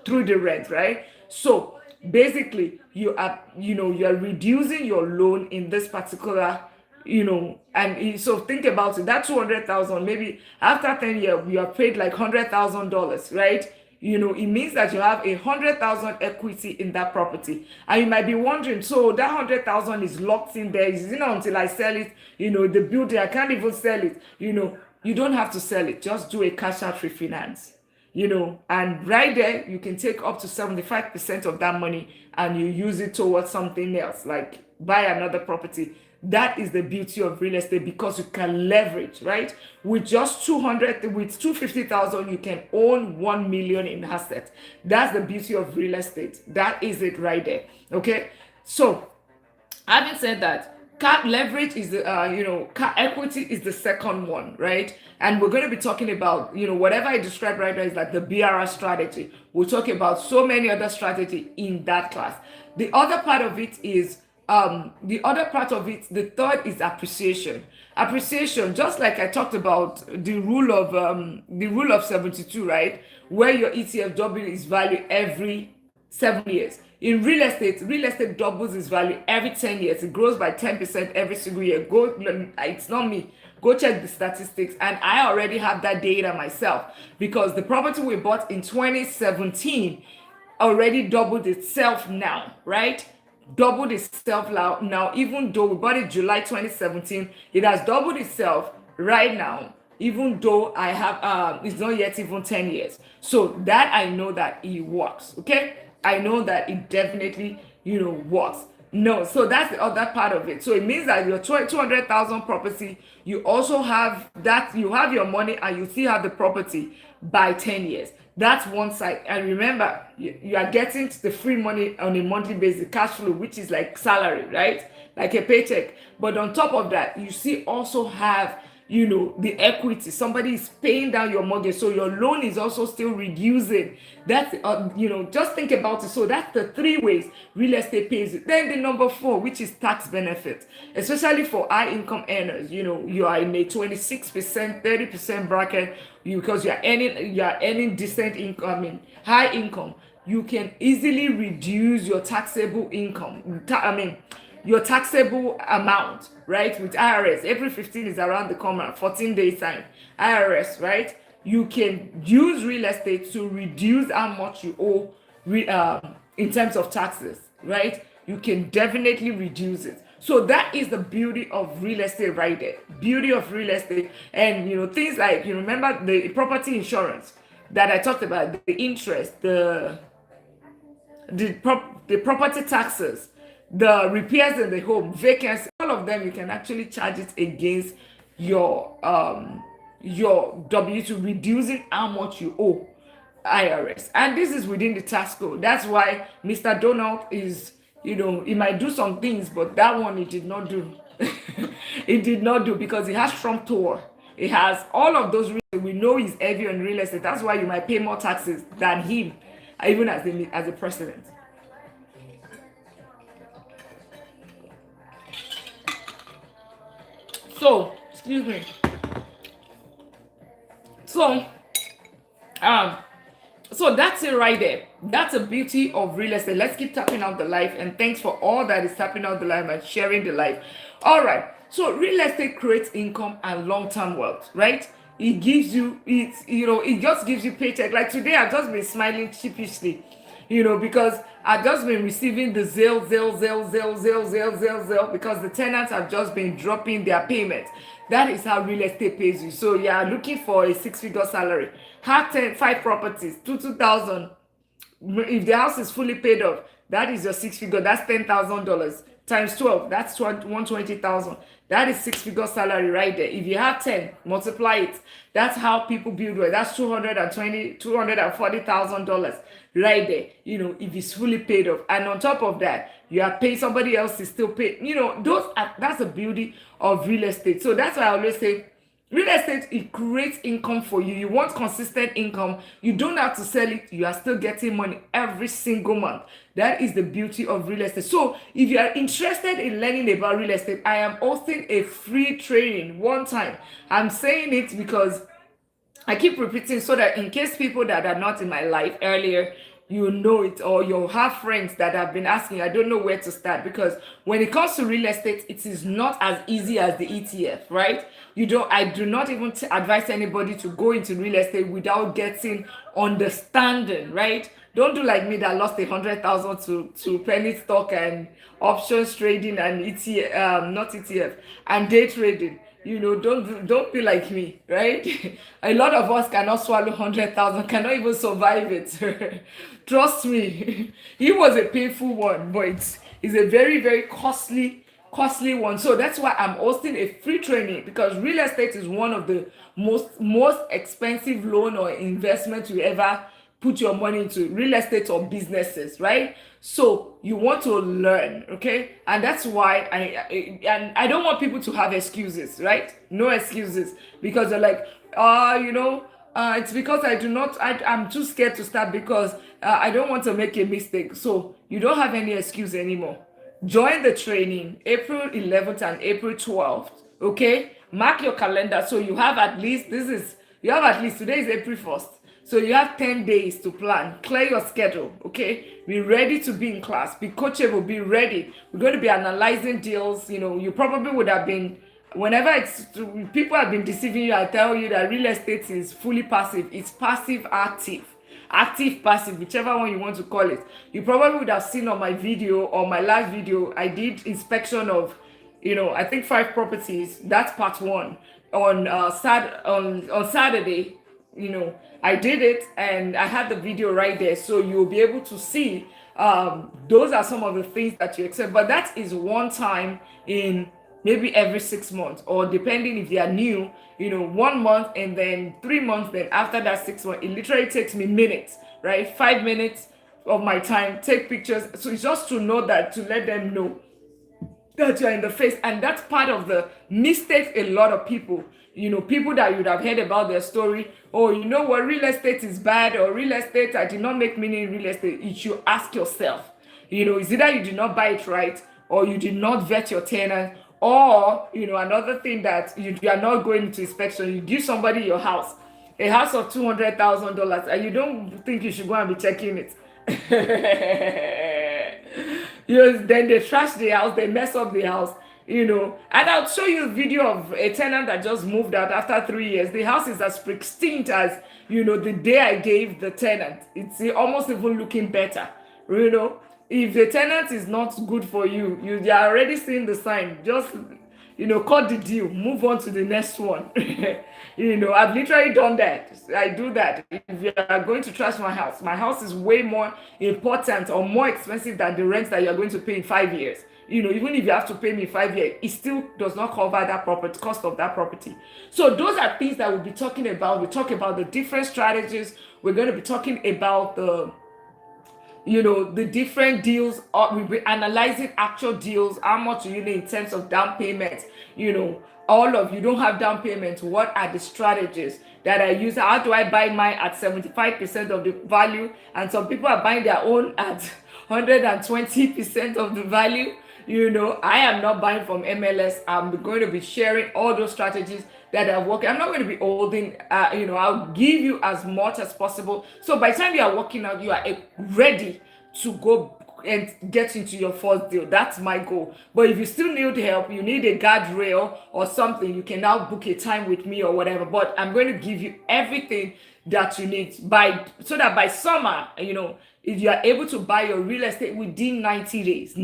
through the rent, right? So basically, you are reducing your loan in this particular, and so think about it. That 200,000, maybe after 10 years, you have paid like $100,000, right? it means that you have 100,000 equity in that property. And you might be wondering, so that 100,000 is locked in there. Is it not until I sell it, the building, I can't even sell it. You don't have to sell it. Just do a cash out refinance. And right there, you can take up to 75% of that money and you use it towards something else, like buy another property. That is the beauty of real estate, because you can leverage, right? With just 250,000, you can own 1 million in assets. That's the beauty of real estate. That is it right there. Okay. So having said that, leverage is the equity is the second one, right? And we're going to be talking about whatever I described right now is like the BRR strategy. We'll talk about so many other strategy in that class. The other part of it, the third is appreciation. Appreciation, just like I talked about the rule of 72, right? Where your ETF double its value every 7 years. In real estate doubles its value every 10 years. It grows by 10% every single year. It's not me. Go check the statistics. And I already have that data myself, because the property we bought in 2017 already doubled itself now, right? Doubled itself now, even though we bought it July 2017, it has doubled itself right now, even though I have it's not yet even 10 years. So that I know that it works. Okay, I know that it definitely works. No, so that's the other part of it. So it means that your 200,000 property, you also have that, you have your money and you still have the property by 10 years. That's one side. And remember, you are getting the free money on a monthly basis, cash flow, which is like salary, right? Like a paycheck. But on top of that, you see also have the equity. Somebody is paying down your mortgage, so your loan is also still reducing. That's just think about it. So that's the three ways real estate pays you. Then the number 4, which is tax benefits, especially for high income earners. You are in a 26%, 30% bracket, because you are earning decent income, high income. You can easily reduce your taxable income. Your taxable amount, right? With IRS, April 15 is around the corner, 14 days time. IRS, right? You can use real estate to reduce how much you owe in terms of taxes, right? You can definitely reduce it. So that is the beauty of real estate right there. Beauty of real estate. And things like, remember the property insurance that I talked about, the interest, the property taxes, the repairs in the home, vacancy, all of them, you can actually charge it against your W2, reducing how much you owe IRS. And this is within the tax code. That's why Mr. Donald is, he might do some things, but that one he did not do. He did not do, because he has Trump tour. It has all of those reasons. We know he's heavy on real estate. That's why you might pay more taxes than him, even as a president. So, excuse me. So that's it right there. That's the beauty of real estate. Let's keep tapping out the life, and thanks for all that is tapping out the life and sharing the life. All right. So real estate creates income and long-term wealth, right? It gives you, it just gives you paycheck. Like today, I've just been smiling sheepishly, because I've just been receiving the zeal, because the tenants have just been dropping their payments. That is how real estate pays you. So you are looking for a 6-figure salary. Have 5 properties, 2,000. If the house is fully paid off, that is your 6-figure. That's $10,000 times 12. That's 120,000. That is 6-figure salary right there. If you have 10, multiply it. That's how people build wealth. That's $240,000 right there. If it's fully paid off, and on top of that, you are paying somebody else is still paid. That's the beauty of real estate. So that's why I always say, real estate, it creates income for you. You want consistent income. You don't have to sell it. You are still getting money every single month. That is the beauty of real estate. So if you are interested in learning about real estate, I am hosting a free training one time. I'm saying it because I keep repeating, so that in case people that are not in my life earlier, you know it, or you have friends that have been asking, I don't know where to start. Because when it comes to real estate, it is not as easy as the ETF, right? You don't, I do not even advise anybody to go into real estate without getting understanding, right? Don't do like me that lost 100,000 to penny stock and options trading and ETF, not ETF, and day trading. Don't be like me, right? A lot of us cannot swallow 100,000, cannot even survive it. Trust me, it was a painful one, but it's a very, very costly one. So that's why I'm hosting a free training, because real estate is one of the most expensive loan or investment you ever put your money into, real estate or businesses, right? So you want to learn, okay? And that's why I don't want people to have excuses, right? No excuses, because they're like, it's because I do not, I'm too scared to start, because I don't want to make a mistake. So you don't have any excuse anymore. Join the training April 11th and April 12th, okay? Mark your calendar, so you have at least, today is April 1st. So you have 10 days to plan. Clear your schedule, okay? Be ready to be in class. Be coachable. Be ready. We're going to be analyzing deals. You probably would have been, whenever people have been deceiving you, I tell you that real estate is fully passive. It's passive active. Active, passive, whichever one you want to call it. You probably would have seen on my video, or my last video, I did inspection of, I think 5 properties. That's part 1. On Saturday, I did it, and I had the video right there, so you'll be able to see. Those are some of the things that you accept, but that is one time in maybe every 6 months, or depending if they are new, 1 month, and then 3 months, then after that 6 months. It literally takes me minutes, right? 5 minutes of my time, take pictures. So it's just to know that, to let them know that you're in the face. And that's part of the mistakes a lot of people, people that you'd have heard about their story. Oh, you know what, real estate is bad, or real estate, I did not make money in real estate. You should ask yourself, is either you did not buy it right, or you did not vet your tenant, or, another thing, that you are not going into inspection. You give somebody your house, a house of $200,000, and you don't think you should go and be checking it. Then they trash the house, they mess up the house, and I'll show you a video of a tenant that just moved out after 3 years. The house is as pristine as, the day I gave the tenant. It's almost even looking better. If the tenant is not good for you, you are already seeing the sign. Just, cut the deal, move on to the next one. I've literally done that. I do that. If you are going to trash my house is way more important or more expensive than the rent that you're going to pay in 5 years. Even if you have to pay me 5 years, it still does not cover that property cost of that property. So those are things that we'll be talking about. We talk about the different strategies. We're going to be talking about the different deals. We'll be analyzing actual deals. How much you need in terms of down payment. All of you don't have down payment. What are the strategies that I use? How do I buy mine at 75% of the value? And some people are buying their own at 120% of the value. I am not buying from MLS. I'm going to be sharing all those strategies that are working. I'm not going to be holding, I'll give you as much as possible. So by the time you are working out, you are ready to go and get into your first deal. That's my goal. But if you still need help, you need a guardrail or something, you can now book a time with me or whatever. But I'm going to give you everything that you need so that by summer, if you are able to buy your real estate within 90 days,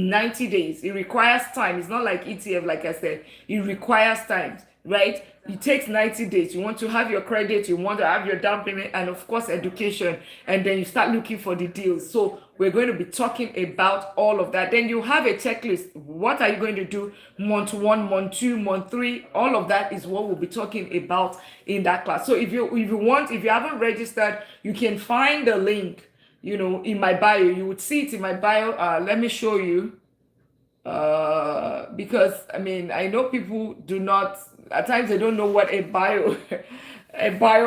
it requires time. It's not like ETF, like I said, it requires time, right? It takes 90 days. You want to have your credit, you want to have your down payment, and of course, education. And then you start looking for the deals. So we're going to be talking about all of that. Then you have a checklist. What are you going to do? Month 1, month 2, month 3. All of that is what we'll be talking about in that class. So if you haven't registered, you can find the link, in my bio. You would see it in my bio. Let me show you. Because I know people do not, at times they don't know what a bio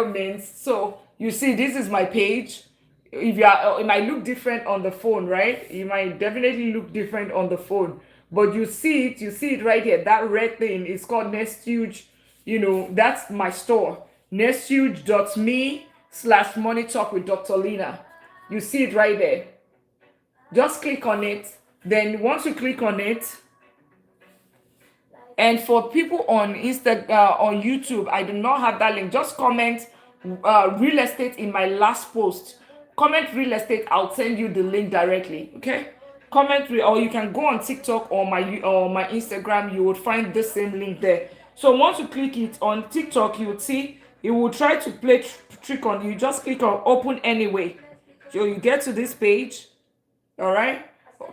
means. So you see, this is my page. It might look different on the phone, right? It might definitely look different on the phone, but you see it right here. That red thing is called Nesthuge. That's my store. Nesthuge.me/moneytalkwithdrLina. You see it right there. Just click on it. Then once you click on it, and for people on on YouTube, I do not have that link. Just comment real estate in my last post. Comment real estate. I'll send you the link directly. Okay. Or you can go on TikTok or my Instagram. You would find the same link there. So once you click it on TikTok, you would see it will try to play trick on you. Just click on open anyway. So you get to this page. All right.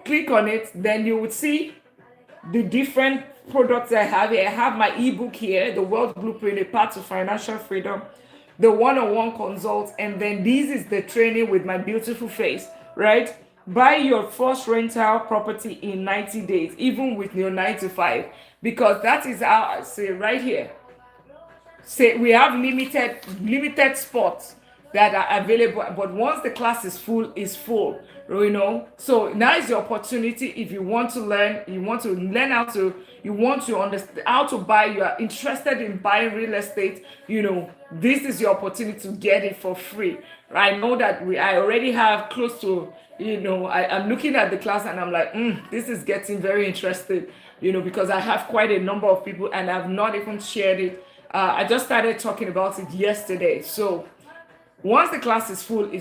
Click on it. Then you would see the different products I have here. I have my ebook here, The Wealth Blueprint, A Path to Financial Freedom, the one-on-one consult, and then this is the training with my beautiful face, right? Buy your first rental property in 90 days, even with your 9 to 5, because that is how I say right here. Say we have limited spots that are available, but once the class is full, so now is the opportunity. If you want to learn, you want to understand how to buy, you are interested in buying real estate, this is your opportunity to get it for free. I know that I already have close to, I'm looking at the class and I'm like, this is getting very interested, because I have quite a number of people and I've not even shared it. I just started talking about it yesterday. So once the class is full,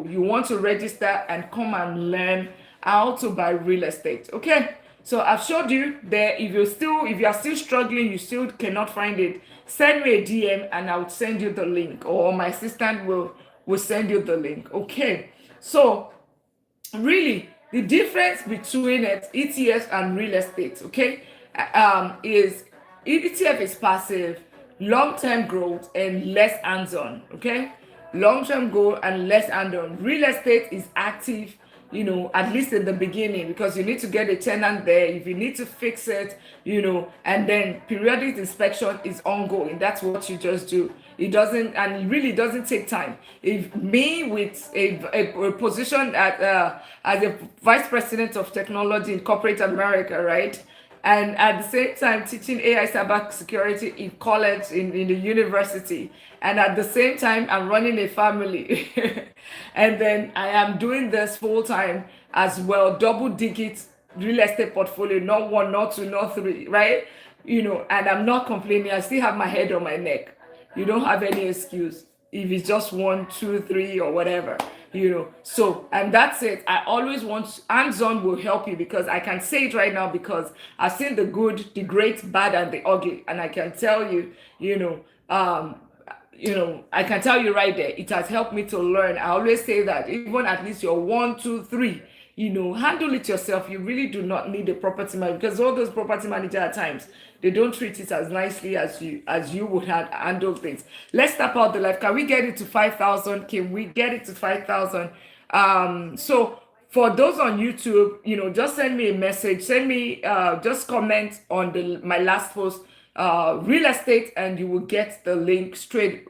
you want to register and come and learn how to buy real estate. Okay. So I've showed you there. If you are still struggling, you still cannot find it, send me a DM and I'll send you the link, or my assistant will send you the link. Okay. So really the difference between ETFs and real estate, okay, is ETF is passive, long-term growth, and less hands-on. Okay. Long-term goal and less hands-on. Real estate is active, at least in the beginning, because you need to get a tenant there. If you need to fix it, and then periodic inspection is ongoing. That's what you just do. It really doesn't take time. If me with a position as a vice president of technology in corporate America, right? And at the same time teaching AI cyber security in college, in the university, and at the same time I'm running a family and then I am doing this full time as well, double digit real estate portfolio, not one, not two, not three, right? And I'm not complaining. I still have my head on my neck. You don't have any excuse if it's just 1, 2, 3 or whatever. So, and that's it. I always want hands-on will help you, because I can say it right now, because I've seen the good, the great, bad, and the ugly, and I can tell you, I can tell you right there, it has helped me to learn. I always say that even at least your 1, 2, 3, handle it yourself. You really do not need a property manager, because all those property managers at times, they don't treat it as nicely as you would have handled things. Let's step out the life. Can we get it to 5,000? Can we get it to 5,000? So for those on YouTube, just send me a message. Send me, just comment on my last post, real estate, and you will get the link straight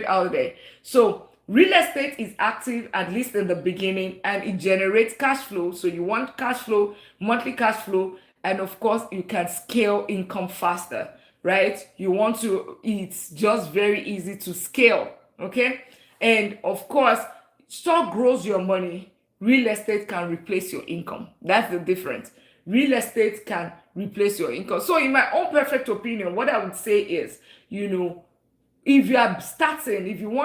out there. So real estate is active, at least in the beginning, and it generates cash flow. So you want cash flow, monthly cash flow, and of course you can scale income faster, right? It's just very easy to scale. Okay. And of course, stock grows your money. Real estate can replace your income. That's the difference. Real estate can replace your income. So in my own perfect opinion, what I would say is, if you are starting, if you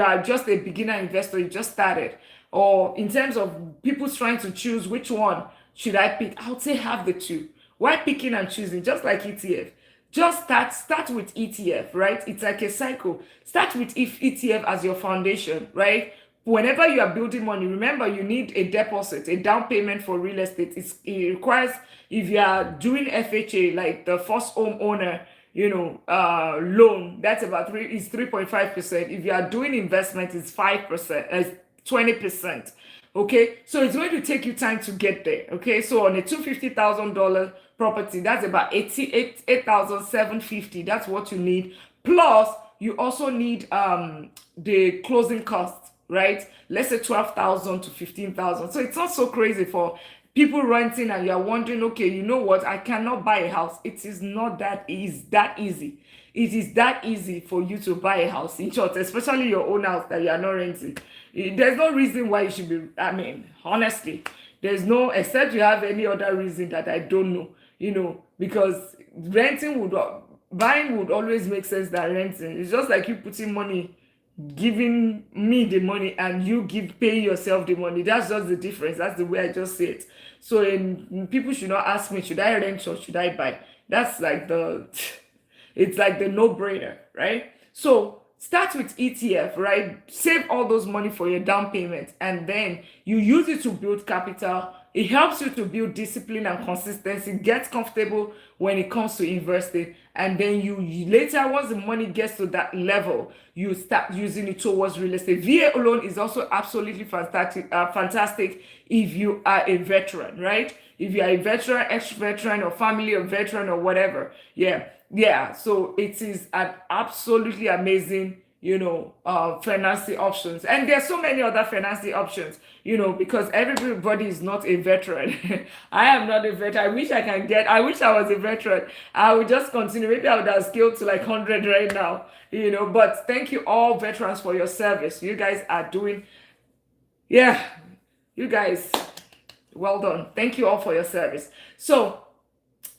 are just a beginner investor, you just started, or in terms of people trying to choose which one should I pick, I would say have the two. Why picking and choosing? Just like ETF. Just start with ETF, right? It's like a cycle. Start with ETF as your foundation, right? Whenever you are building money, remember you need a deposit, a down payment for real estate. It requires, if you are doing FHA, like the first home owner, loan, that's about 3.5%. If you are doing investment, it's 5%, 20%. Okay, so it's going to take you time to get there. Okay, so on a $250,000 property, that's about $8,750. That's what you need. Plus, you also need the closing costs, right? Let's say $12,000 to $15,000. So it's not so crazy for people renting, and you're wondering, okay, you know what, I cannot buy a house. It is not that easy. It is that easy for you to buy a house, in short, especially your own house that you are not renting. There's no reason why you should be, I mean, honestly, there's no, except you have any other reason that I don't know, because renting would, buying would always make sense than renting. It's just like you putting money, giving me the money, and you pay yourself the money. That's just the difference. That's the way I just say it. So people should not ask me, should I rent or should I buy? That's like it's like the no-brainer, right? So start with ETF, right? Save all those money for your down payment, and then you use it to build capital. It helps you to build discipline and consistency, get comfortable when it comes to investing, and then you later, once the money gets to that level, you start using it towards real estate. VA alone is also absolutely fantastic if you are a veteran, right? If you are a veteran, ex-veteran, or family of veteran, or whatever, yeah. So it is an absolutely amazing, financing options. And there's so many other financing options, because everybody is not a veteran. I am not a veteran. I wish I was a veteran. I would just continue. Maybe I would have scaled to like 100 right now, but thank you all veterans for your service. You guys are doing, yeah, you guys, well done. Thank you all for your service. So,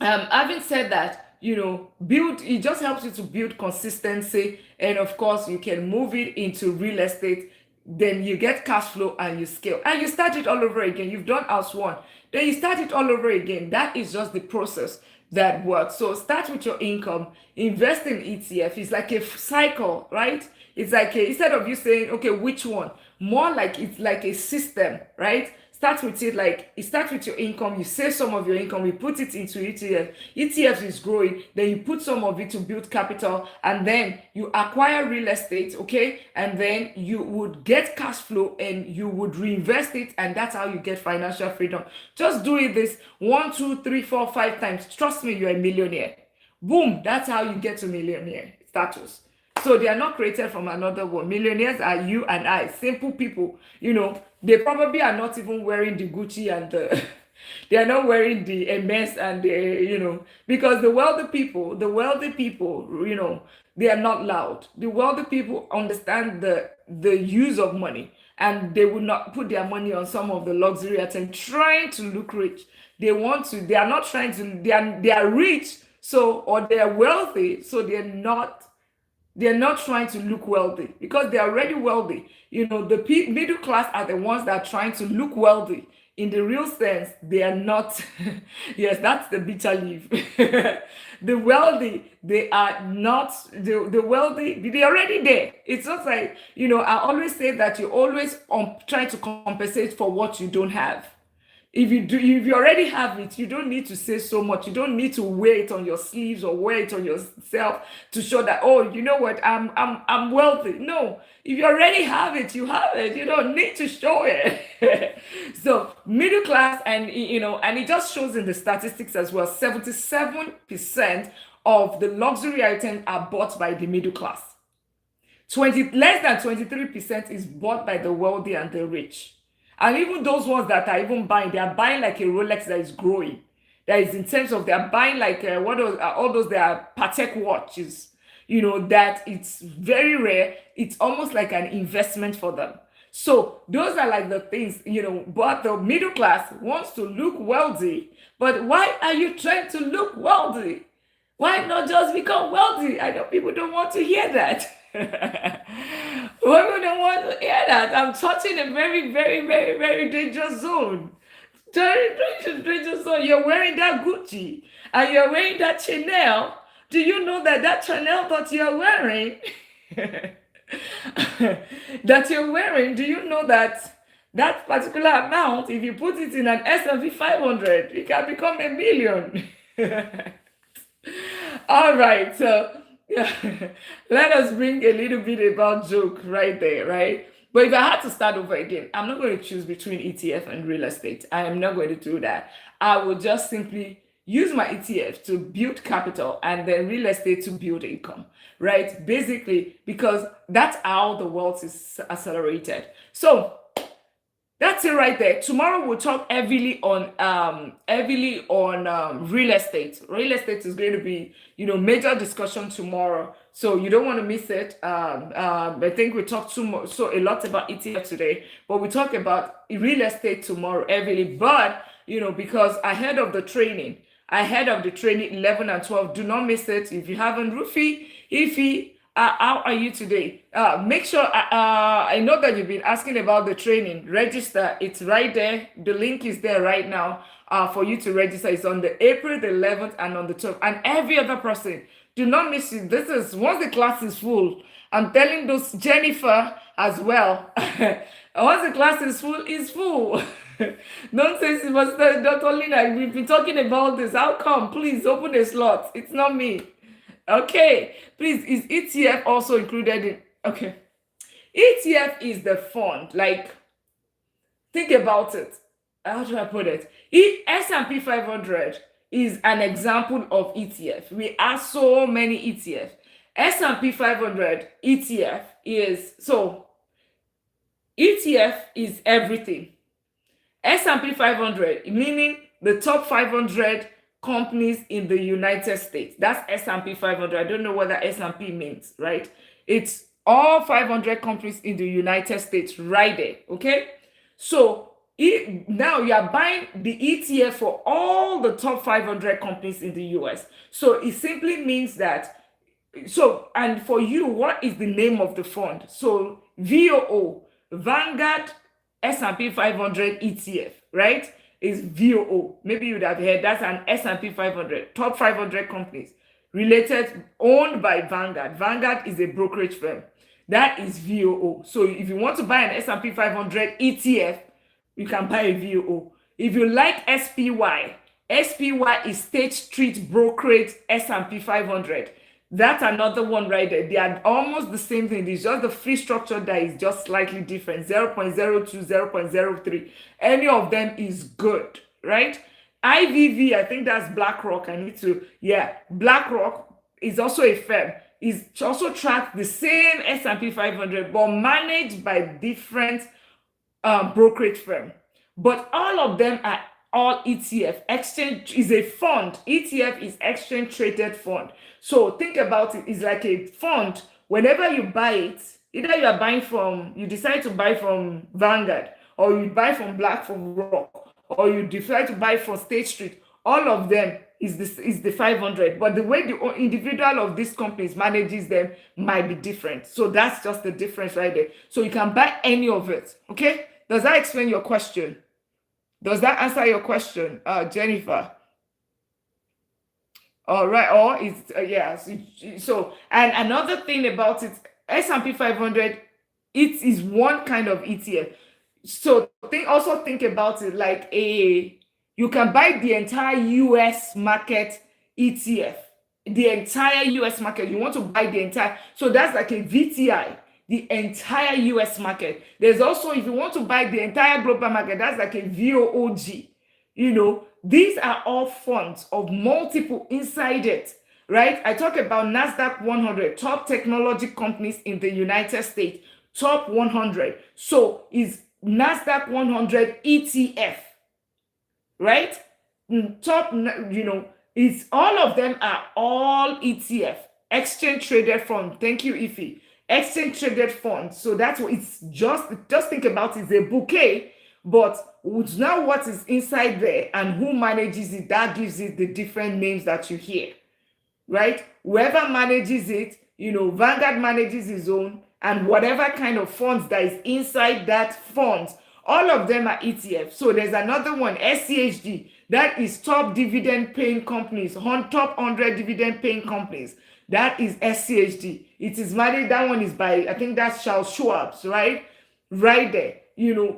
having said that, it just helps you to build consistency, and of course you can move it into real estate. Then you get cash flow and you scale, and you start it all over again. You've done house one, then you start it all over again. That is just the process that works. So start with your income, invest in ETF. It's like a cycle, right? It's like instead of you saying, okay, which one, more like it's like a system, right? Start with it, like it starts with your income. You save some of your income, you put it into ETF. ETF is growing, then you put some of it to build capital, and then you acquire real estate, okay? And then you would get cash flow and you would reinvest it, and that's how you get financial freedom. Just do it this 1, 2, 3, 4, 5 times. Trust me, you're a millionaire. Boom, that's how you get to millionaire status. So they are not created from another world. Millionaires are you and I, simple people. They probably are not even wearing the Gucci and they are not wearing the MS and because the wealthy people, they are not loud. The wealthy people understand the use of money, and they will not put their money on some of the luxury items trying to look rich. They are not trying to, they are rich, or they are wealthy, so they're not trying to look wealthy because they're already wealthy. The middle class are the ones that are trying to look wealthy. In the real sense, they are not. Yes, that's the bitter leaf. The wealthy, they are not. The wealthy, they're already there. It's just like, I always say that you always try to compensate for what you don't have. If you already have it, you don't need to say so much. You don't need to wear it on your sleeves or wear it on yourself to show that, oh, you know what, I'm wealthy. No, if you already have it, you have it. You don't need to show it. So middle class, and and it just shows in the statistics as well. 77% of the luxury items are bought by the middle class. Less than 23% is bought by the wealthy and the rich. And even those ones that are even buying, they are buying like a Rolex that is growing. That is in terms of, they are buying like all those, they are Patek watches, that it's very rare. It's almost like an investment for them. So those are like the things, but the middle class wants to look wealthy. But why are you trying to look wealthy? Why not just become wealthy? I know people don't want to hear that. Women don't want to hear that. I'm touching a very, very, very, very dangerous zone. Dangerous zone. You're wearing that Gucci and you're wearing that Chanel. Do you know that Chanel that you're wearing, do you know that particular amount, if you put it in an S&P 500, it can become $1 million. All right, so let us bring a little bit about joke right there, right? But if I had to start over again, I'm not going to choose between ETF and real estate. I am not going to do that. I will just simply use my ETF to build capital and then real estate to build income, right? Basically, because that's how the wealth is accelerated. So That's it right there. Tomorrow we'll talk heavily on real estate. Real estate is going to be, major discussion tomorrow. So you don't want to miss it. I think we talked so a lot about ETF today, but we talk about real estate tomorrow heavily. But because ahead of the training 11 and 12, do not miss it. If you haven't, Rufi, Ify, how are you today? Make sure, I know that you've been asking about the training. Register, it's right there. The link is there right now for you to register. It's on the April the 11th and on the 12th. And every other person, do not miss it. This is, once the class is full, I'm telling those, Jennifer as well. Once the class is full, it's full. Don't say, Dr. Lina, we've been talking about this. How come? Please open a slot. It's not me. Okay, please, is ETF also included in? Okay, ETF is the fund. Like, think about it. How do I put it? S&P 500 is an example of ETF. We have so many ETF. S&P 500 ETF ETF is everything. S&P 500, meaning the top 500 companies in the United States. That's S&P 500. I don't know what that S&P means, right? It's all 500 companies in the United States right there, okay? So now you are buying the ETF for all the top 500 companies in the US. So it simply means that, and for you, what is the name of the fund? So VOO, Vanguard S&P 500 ETF, right? Is VOO. Maybe you would have heard that's an S&P 500, top 500 companies related, owned by Vanguard. Vanguard is a brokerage firm. That is VOO. So if you want to buy an S&P 500 ETF, you can buy a VOO. If you like SPY, SPY is State Street Brokerage S&P 500. That's another one right there. They are almost the same thing. It's just the fee structure that is just slightly different. 0.02, 0.03. Any of them is good, right? IVV, I think that's BlackRock. BlackRock is also a firm. It also tracks the same S&P 500, but managed by different brokerage firm. But all of them are all ETF. Exchange is a fund. ETF is exchange traded fund. So think about it. It's like a fund. Whenever you buy it, either you decide to buy from Vanguard, or you buy from BlackRock, or you decide to buy from State Street. All of them is the 500. But the way the individual of these companies manages them might be different. So that's just the difference right there. So you can buy any of it. Okay? Does that explain your question? Does that answer your question, Jennifer? All right. Or it's So, and another thing about it, S&P 500, it is one kind of ETF. So also think about it like you can buy the entire US market ETF. The entire US market. You want to buy the entire. So that's like a VTI. The entire US market. There's also, if you want to buy the entire global market, that's like a VOOG. These are all funds of multiple inside it, right? I talk about NASDAQ 100, top technology companies in the United States, top 100. So is NASDAQ 100 ETF, right? Top, it's all of them are all ETF, exchange traded fund. Thank you, Ify. Exchange traded funds. So that's what it's just think about it. It's a bouquet, but now what is inside there and who manages it, that gives it the different names that you hear, right? Whoever manages it, Vanguard manages his own, and whatever kind of funds that is inside that fund, all of them are ETF. So there's another one, SCHD, that is top dividend paying companies, top 100 dividend paying companies. That is SCHD. It is managed, that one is by, I think that's Charles Schwab's, right? Right there.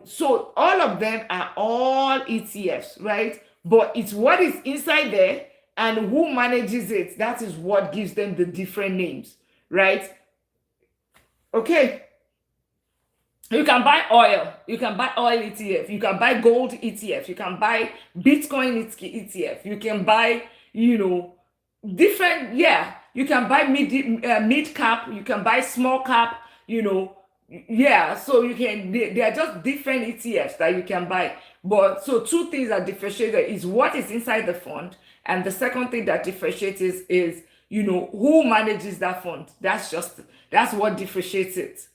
So all of them are all ETFs, right? But it's what is inside there and who manages it. That is what gives them the different names, right? Okay. You can buy oil. You can buy oil ETF. You can buy gold ETF. You can buy Bitcoin ETF. You can buy, different, you can buy mid cap. You can buy small cap, Yeah, so you can, they are just different ETFs that you can buy. But so two things that differentiate it is what is inside the fund, and the second thing that differentiates is who manages that fund. That's what differentiates it.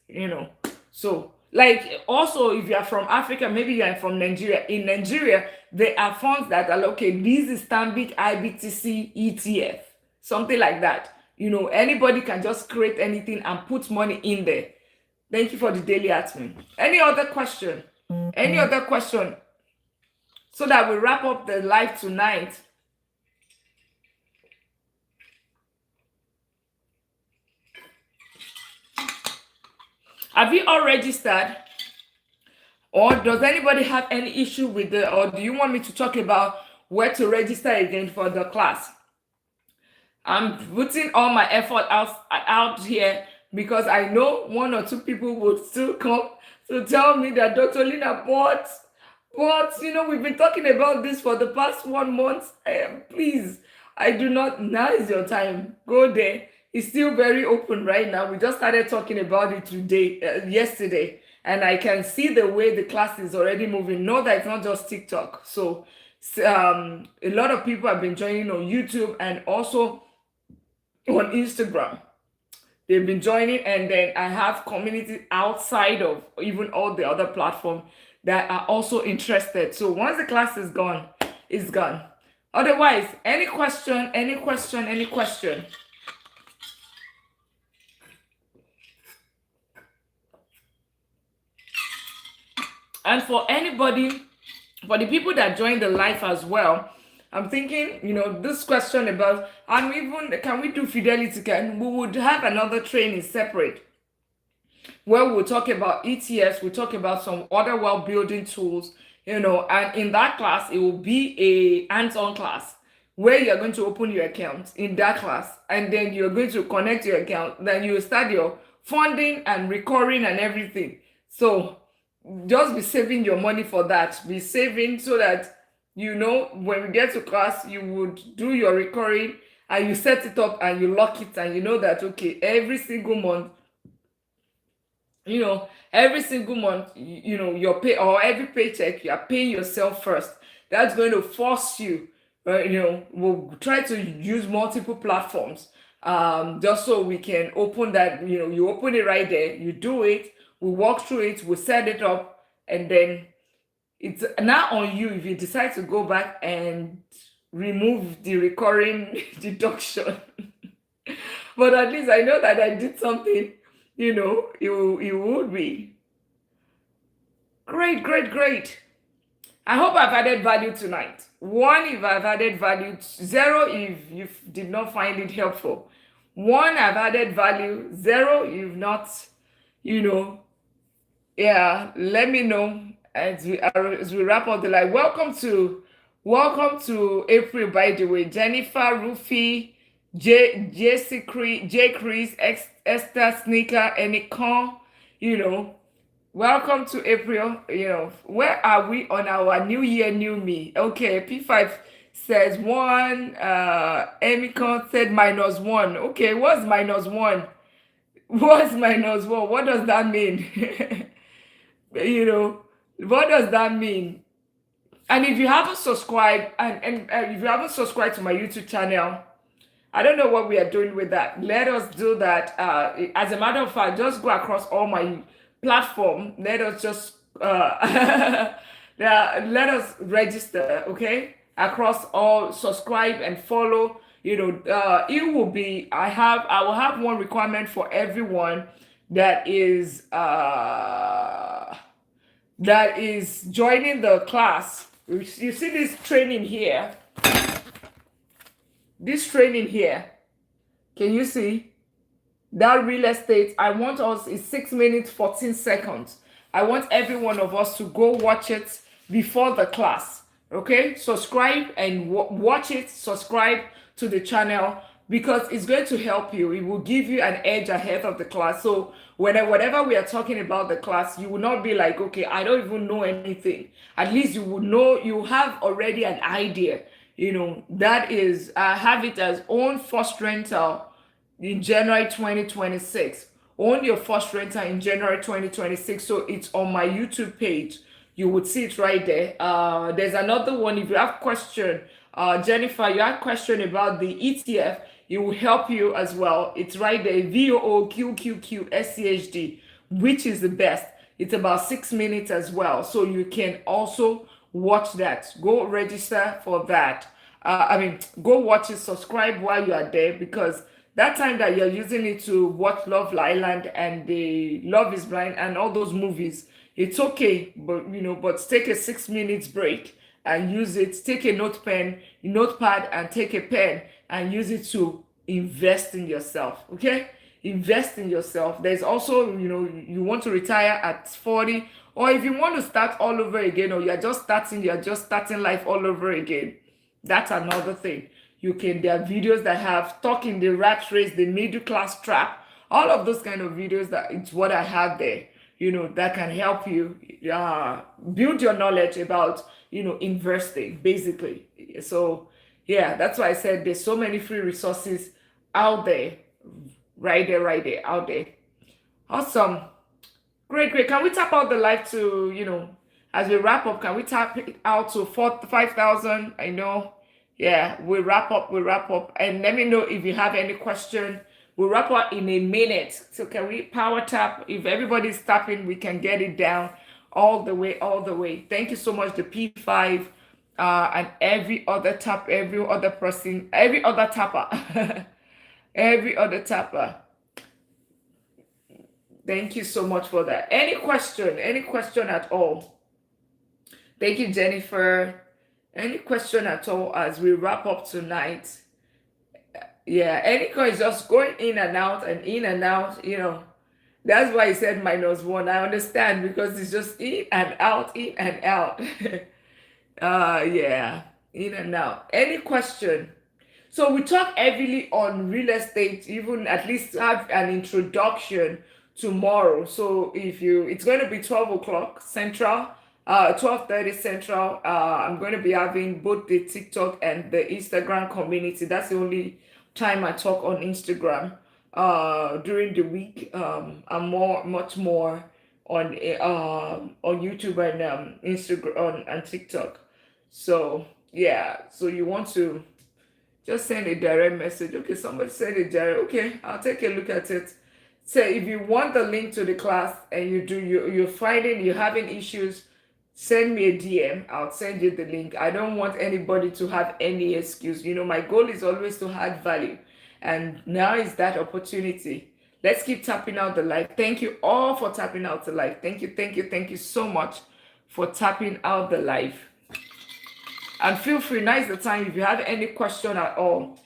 So like also if you are from Africa, maybe you are from Nigeria. In Nigeria, there are funds that are okay. This is Stanbic IBTC ETF, something like that. Anybody can just create anything and put money in there. Thank you for the daily admin. Any other question? Any other question? So that we wrap up the live tonight. Have you all registered? Or does anybody have any issue with or do you want me to talk about where to register again for the class? I'm putting all my effort out here because I know one or two people would still come to tell me that Dr. Lina, but we've been talking about this for the past 1 month. Please, I do not. Now is your time. Go there. It's still very open right now. We just started talking about it yesterday, and I can see the way the class is already moving. Know that it's not just TikTok. So a lot of people have been joining on YouTube and also on Instagram. They've been joining, and then I have community outside of even all the other platforms that are also interested. So once the class is gone, it's gone. Otherwise, any question? And for anybody, for the people that join the live as well, I'm thinking, this question about, and even can we do fidelity? We would have another training separate where we'll talk about ETFs, we'll talk about some other wealth building tools, and in that class, it will be a hands-on class where you're going to open your account in that class, and then you're going to connect your account, then you start your funding and recurring and everything. So just be saving your money for that. Be saving so that when we get to class, you would do your recurring and you set it up and you lock it, and you know that okay, every single month, your pay or every paycheck, you are paying yourself first. That's going to force you. We'll try to use multiple platforms, just so we can open that. You open it right there. You do it. We walk through it. We set it up, and then it's now on you if you decide to go back and remove the recurring deduction. But at least I know that I did something. It would be great. I hope I've added value tonight. 1, if I've added value. 0, if you did not find it helpful. 1, I've added value. 0, if not, yeah, let me know as we wrap up the live. Welcome to April, by the way. Jennifer, Rufi, J. Chris, Esther, Sneaker, Enikon, welcome to April. Where are we on our new year, new me? Okay, P5 says 1, Emicon said -1. Okay, what's -1? What's -1? What does that mean? What does that mean? And if you haven't subscribed, and if you haven't subscribed to my YouTube channel, I don't know what we are doing with that. Let us do that. As a matter of fact, just go across all my platform. Let us just let us register, okay? Across all, subscribe and follow. It will be. I will have one requirement for everyone that is joining the class. You see this training here. This training here, can you see that real estate? I want us, it's 6 minutes 14 seconds. I want every one of us to go watch it before the class. Okay, subscribe and watch it. Subscribe to the channel because it's going to help you. It will give you an edge ahead of the class. So whatever we are talking about the class, you will not be like, okay, I don't even know anything. At least you will know, you have already an idea. That is, have it as own first rental in January 2026. own your first renter in January 2026. So it's on my YouTube page. You would see it right there. There's another one. If you have question, Jennifer, you have question about the ETF, it will help you as well. It's right there. VOOQQQSCHD, which is the best. It's about 6 minutes as well. So you can also watch that. Go register for that. Go watch it, subscribe while you are there, because that time that you're using it to watch Love Island and the Love is Blind and all those movies, it's okay, but take a 6 minutes break and use it. Take a notepad, and take a pen and use it to invest in yourself. Okay, invest in yourself. There's also, you want to retire at 40, or if you want to start all over again, or you're just starting life all over again. That's another thing. There are videos that have Talk in the Rat Race, the Middle Class Trap, all of those kind of videos. That it's what I have there, that can help you build your knowledge about, investing, basically. So, yeah, that's why I said there's so many free resources out there, right there, out there. Awesome. Great. Can we tap out the live to, as we wrap up, can we tap it out to 5,000? I know. Yeah, we wrap up. And let me know if you have any question. We'll wrap up in a minute. So can we power tap? If everybody's tapping, we can get it down all the way. Thank you so much, the P5, and every other person, every other tapper. Every other tapper. Thank you so much for that. Any question at all? Thank you, Jennifer. Any question at all as we wrap up tonight? Yeah, any coin just going in and out. That's why I said -1. I understand, because it's just in and out. Yeah, in and out. Any question? So we talk heavily on real estate, even at least have an introduction tomorrow. So it's going to be 12 o'clock Central, 12:30 Central. I'm going to be having both the TikTok and the Instagram community. That's the only time I talk on Instagram. During the week, I'm much more on YouTube and Instagram and TikTok. So yeah, so you want to just send a direct message. Okay, somebody send a direct. Okay, I'll take a look at it. Say if you want the link to the class and you're finding you're having issues, send me a DM. I'll send you the link. I don't want anybody to have any excuse. My goal is always to add value. And now is that opportunity. Let's keep tapping out the live. Thank you all for tapping out the live. Thank you so much for tapping out the live. And feel free, now is the time, if you have any question at all.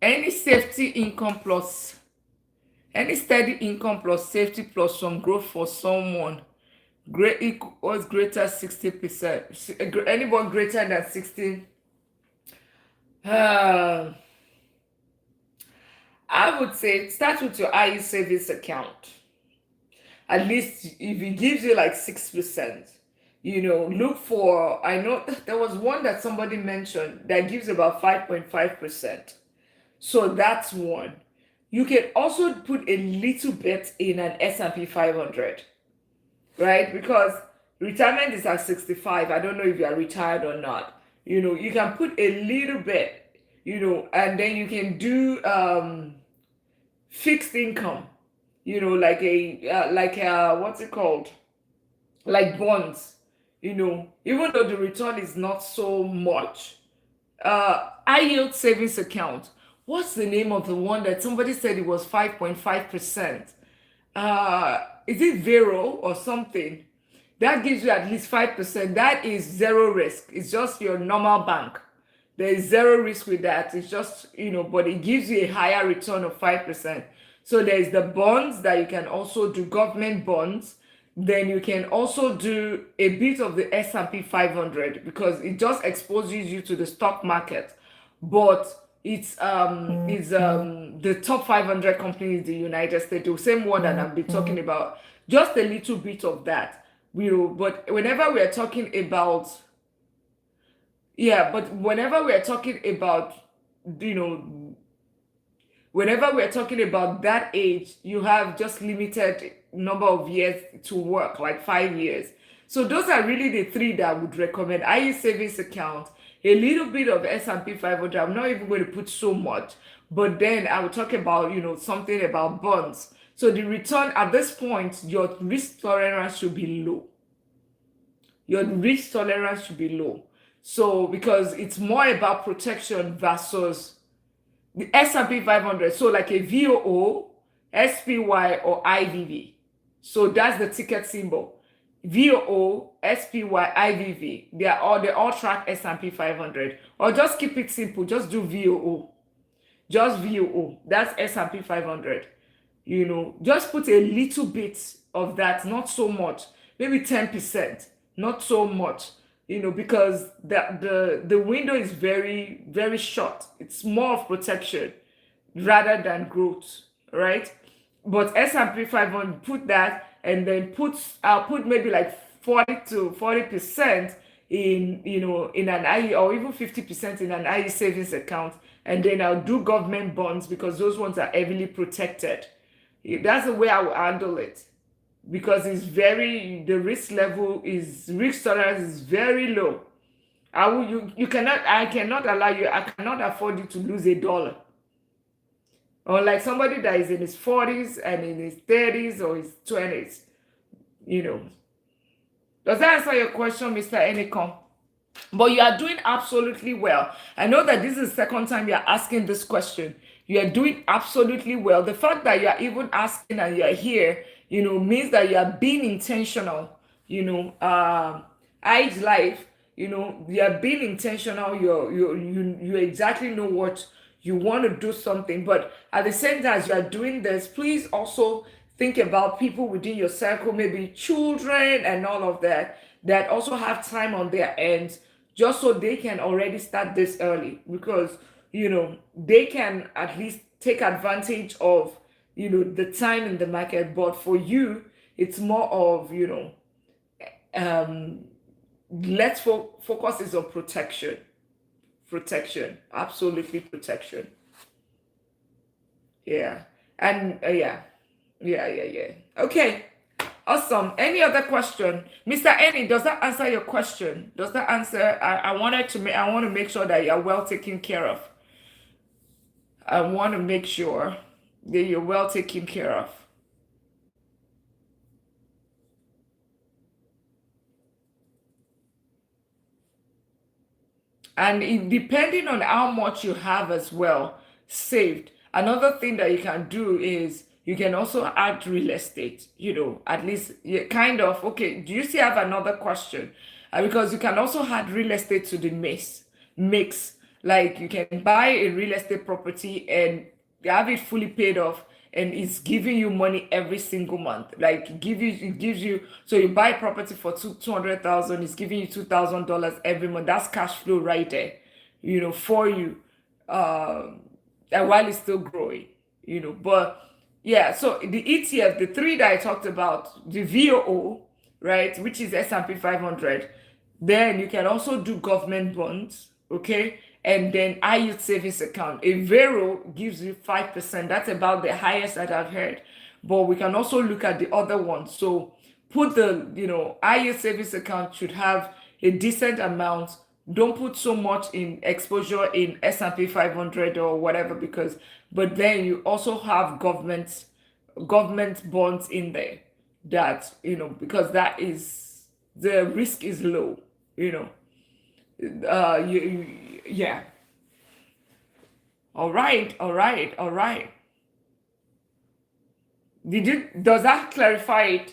Any safety income plus, any steady income plus safety plus some growth for someone equals greater 60%. Anyone greater than 60. I would say start with your IE savings account. At least if it gives you like 6%, look for, I know there was one that somebody mentioned that gives about 5.5%. So that's one. You can also put a little bit in an S&P 500, right? Because retirement is at 65. I don't know if you are retired or not. You can put a little bit, and then you can do fixed income, like what's it called? Like bonds, even though the return is not so much. High yield savings account. What's the name of the one that somebody said it was 5.5%? Is it Vero or something? That gives you at least 5%. That is zero risk. It's just your normal bank. There is zero risk with that. It's just, but it gives you a higher return of 5%. So there's the bonds that you can also do, government bonds. Then you can also do a bit of the S&P 500 because it just exposes you to the stock market. But it's the top 500 companies in the United States, the same one that I've been talking about, just a little bit of that. but whenever we are talking about, yeah, but whenever we are talking about, you know, whenever we're talking about that age, you have just limited number of years to work, like 5 years. So those are really the three that I would recommend. IE savings account, a little bit of S&P 500. I'm not even going to put so much, but then I will talk about, something about bonds. So the return at this point, your risk tolerance should be low. Your risk tolerance should be low. So because it's more about protection versus the S&P 500, so like a VOO, SPY, or IVV. So that's the ticket symbol. VOO, SPY, IVV. They all track S&P 500. Or just keep it simple. Just do VOO. Just VOO. That's S&P 500. Just put a little bit of that, not so much. Maybe 10%, not so much. Because the window is very, very short. It's more of protection rather than growth, right? But S&P 500, put that, and then I'll put maybe like 40% in an IE, or even 50% in an IE savings account, and then I'll do government bonds because those ones are heavily protected. That's the way I will handle it, because the risk tolerance is very low. I cannot allow you, I cannot afford you to lose $1. Or like somebody that is in his 40s and in his 30s or his 20s, Does that answer your question, Mr. Enikon? But you are doing absolutely well. I know that this is the second time you're asking this question. You are doing absolutely well. The fact that you are even asking and you're here, means that you are being intentional. Age life, you are being intentional. You exactly know what you want to do something. But at the same time, as you are doing this, please also think about people within your circle, maybe children and all of that also have time on their ends, just so they can already start this early, because they can at least take advantage of the time in the market. But for you, it's more of um focus is on protection, absolutely protection. Yeah. And yeah. Okay. Awesome. Any other question? Mr. Annie, does that answer your question? Does that answer? I want to make sure that you're well taken care of. I want to make sure that you're well taken care of. And depending on how much you have as well saved, another thing that you can do is you can also add real estate, at least kind of. Okay, do you still have another question? Because you can also add real estate to the mix. Like you can buy a real estate property and have it fully paid off, and it's giving you money every single month. Like it gives you, so you buy property for 200,000, it's giving you $2,000 every month. That's cash flow right there, for you. And while it's still growing, but yeah. So the ETF, the three that I talked about, the VOO, right, which is S&P 500. Then you can also do government bonds, okay? And then high yield savings account. A Vero gives you 5%. That's about the highest that I've heard. But we can also look at the other ones. So put high yield savings account should have a decent amount. Don't put so much in exposure in S&P 500 or whatever, but then you also have government bonds in there that, because the risk is low, yeah. All right. Does that clarify it?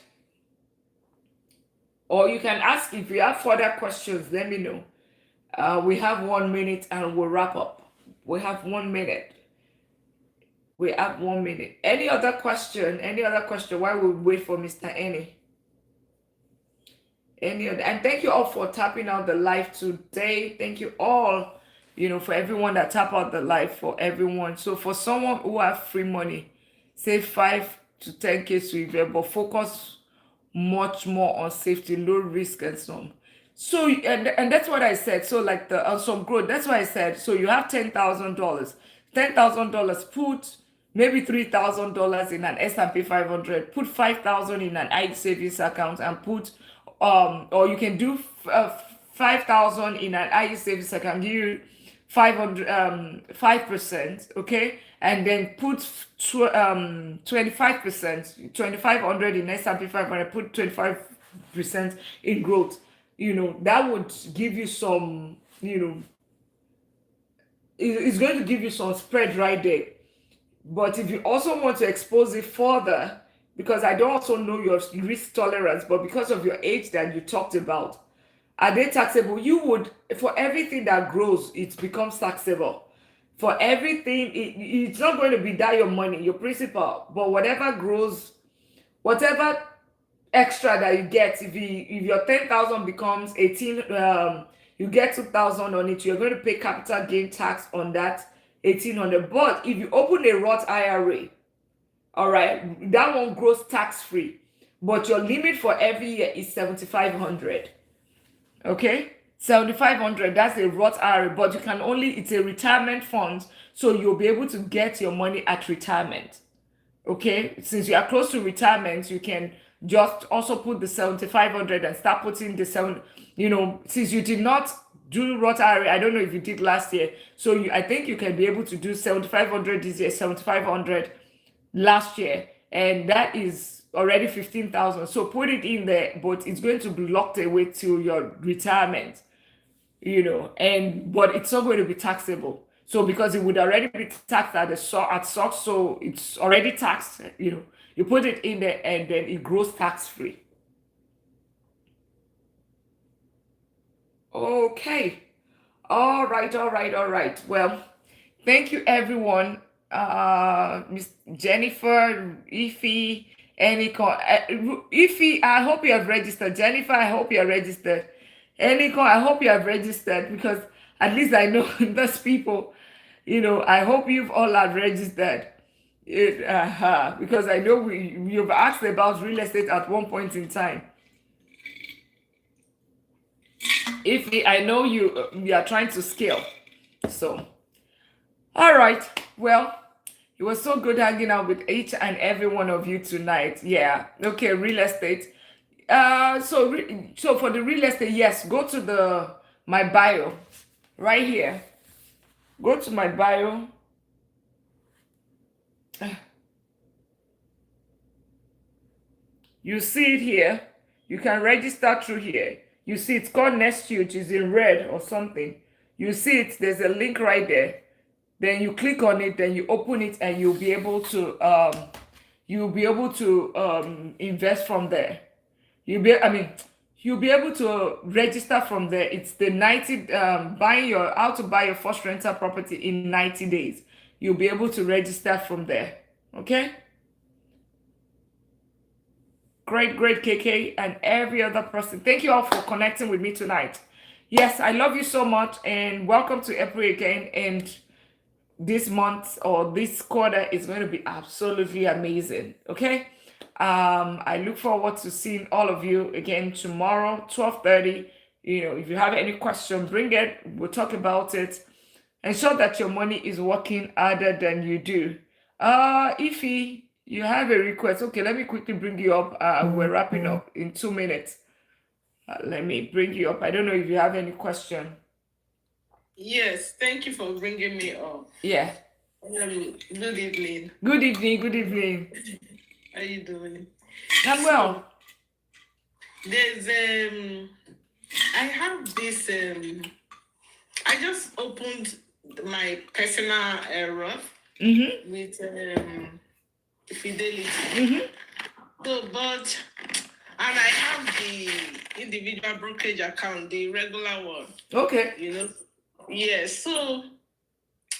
Or you can ask if you have further questions, let me know. We have 1 minute and we'll wrap up. We have 1 minute. Any other question while we wait for Mr. Annie? And thank you all for tapping out the live today. Thank you all, for everyone that tap out the live, for everyone. So for someone who have free money, say 5 to 10K to invest, but focus much more on safety, low risk, and so on. So and that's what I said. So like the some growth. That's why I said. So you have $10,000. $10,000. Put maybe $3,000 in an S&P 500. Put 5,000 in an I savings account, and put or you can do 5,000 in an IE savings account. Give you 500 5%, okay, and then put 25%, 2,500 in S&P 500. Put 25% in growth. That would give you some. It's going to give you some spread right there. But if you also want to expose it further, because I don't also know your risk tolerance, but because of your age that you talked about, are they taxable? You would, for everything that grows, it becomes taxable. For everything, it's not going to be that your money, your principal, but whatever grows, whatever extra that you get, if your 10,000 becomes 18, you get 2,000 on it, you're going to pay capital gain tax on that 1,800. But if you open a Roth IRA, all right, that one grows tax free, but your limit for every year is 7,500. Okay, 7,500. That's a Roth IRA, but you can only, it's a retirement fund, so you'll be able to get your money at retirement. Okay, since you are close to retirement, you can just also put the 7,500 and start putting the seven. Since you did not do Roth IRA, I don't know if you did last year, so I think you can be able to do 7,500 this year, 7,500 last year, and that is already 15,000. So put it in there, but it's going to be locked away till your retirement. But it's not going to be taxable. So because it would already be taxed at SOX, so it's already taxed. You put it in there, and then it grows tax free. Okay. All right. Well, thank you, everyone. Miss Jennifer, Ify, Eniko. Ify, I hope you have registered. Jennifer, I hope you are registered. Eniko, I hope you have registered, because at least I know those people. I hope you've all have registered. Because I know you've asked about real estate at one point in time. Ify, I know you are trying to scale. So, all right. Well, it was so good hanging out with each and every one of you tonight. Yeah. Okay, real estate. So for the real estate, yes, go to my bio right here. Go to my bio. You see it here. You can register through here. You see it's called Nest, which is in red or something. You see it. There's a link right there. Then you click on it. Then you open it, and you'll be able to invest from there. You'll be able to register from there. It's the 90 how to buy your first rental property in 90 days. You'll be able to register from there. Okay? Great, KK, and every other person. Thank you all for connecting with me tonight. Yes, I love you so much, and welcome to April again. And this month or this quarter is going to be absolutely amazing. Okay? I look forward to seeing all of you again tomorrow, 12:30. If you have any question, bring it. We'll talk about it. Ensure that your money is working harder than you do. Ify, you have a request. Okay, let me quickly bring you up. We're wrapping up in 2 minutes. Let me bring you up. I don't know if you have any question. Yes, thank you for bringing me up. Yeah. Good evening. Good evening. How are you doing? I'm well. There's I have this I just opened my personal Roth with Fidelity. So, and I have the individual brokerage account, the regular one. Okay. Yes. So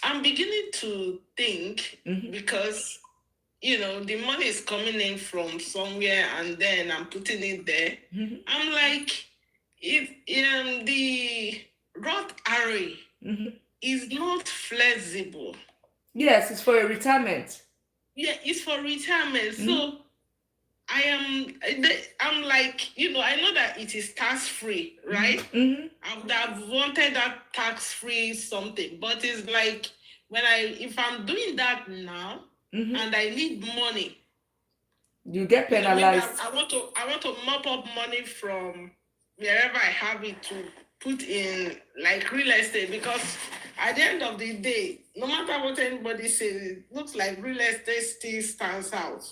I'm beginning to think because the money is coming in from somewhere, and then I'm putting it there. I'm like, if the Roth IRA is not flexible. Yes, it's for a retirement. Yeah, it's for retirement. So I'm like, I know that it is tax free, right? I would have wanted that tax free something, but it's like if I'm doing that now and I need money, you get maybe penalized. I want to mop up money from wherever I have it to put in like real estate, because at the end of the day, no matter what anybody says, it looks like real estate still stands out.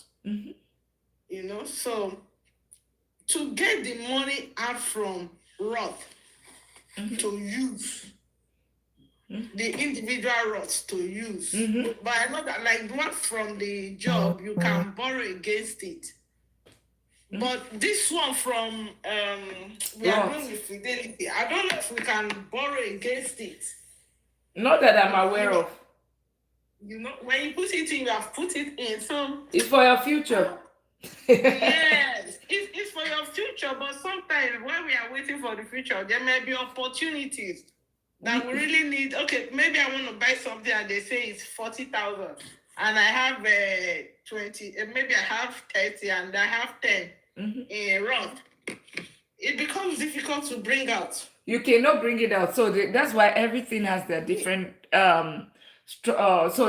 So to get the money out from Roth to use, the individual Roths to use. But I know that like one from the job, you can borrow against it. But this one from we are doing with Fidelity, I don't know if we can borrow against it. Not that I'm aware of. When you put it in, you have put it in. So it's for your future. Yes, it's for your future. But sometimes when we are waiting for the future, there may be opportunities that we really need. Okay, maybe I want to buy something and they say it's 40,000, and I have 20. Maybe I have 30 and I have 10 in Roth. It becomes difficult to bring out. You cannot bring it out. So that's why everything has their different so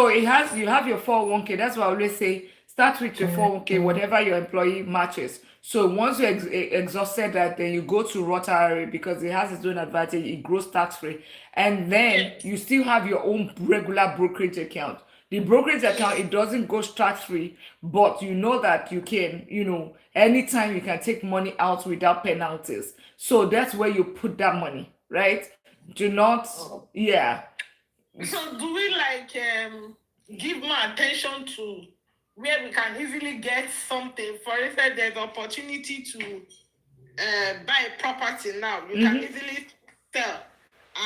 it has, you have your 401k. That's why I always say start with your 401k, whatever your employee matches. So once you exhausted that, then you go to Roth IRA because it has its own advantage. It grows tax free, and then you still have your own regular brokerage account. The brokerage account, it doesn't go tax free, but you know that you can, anytime you can take money out without penalties. So that's where you put that money, right? Do not, yeah. So do we give more attention to where we can easily get something? For instance, there's opportunity to buy property now. You can easily tell,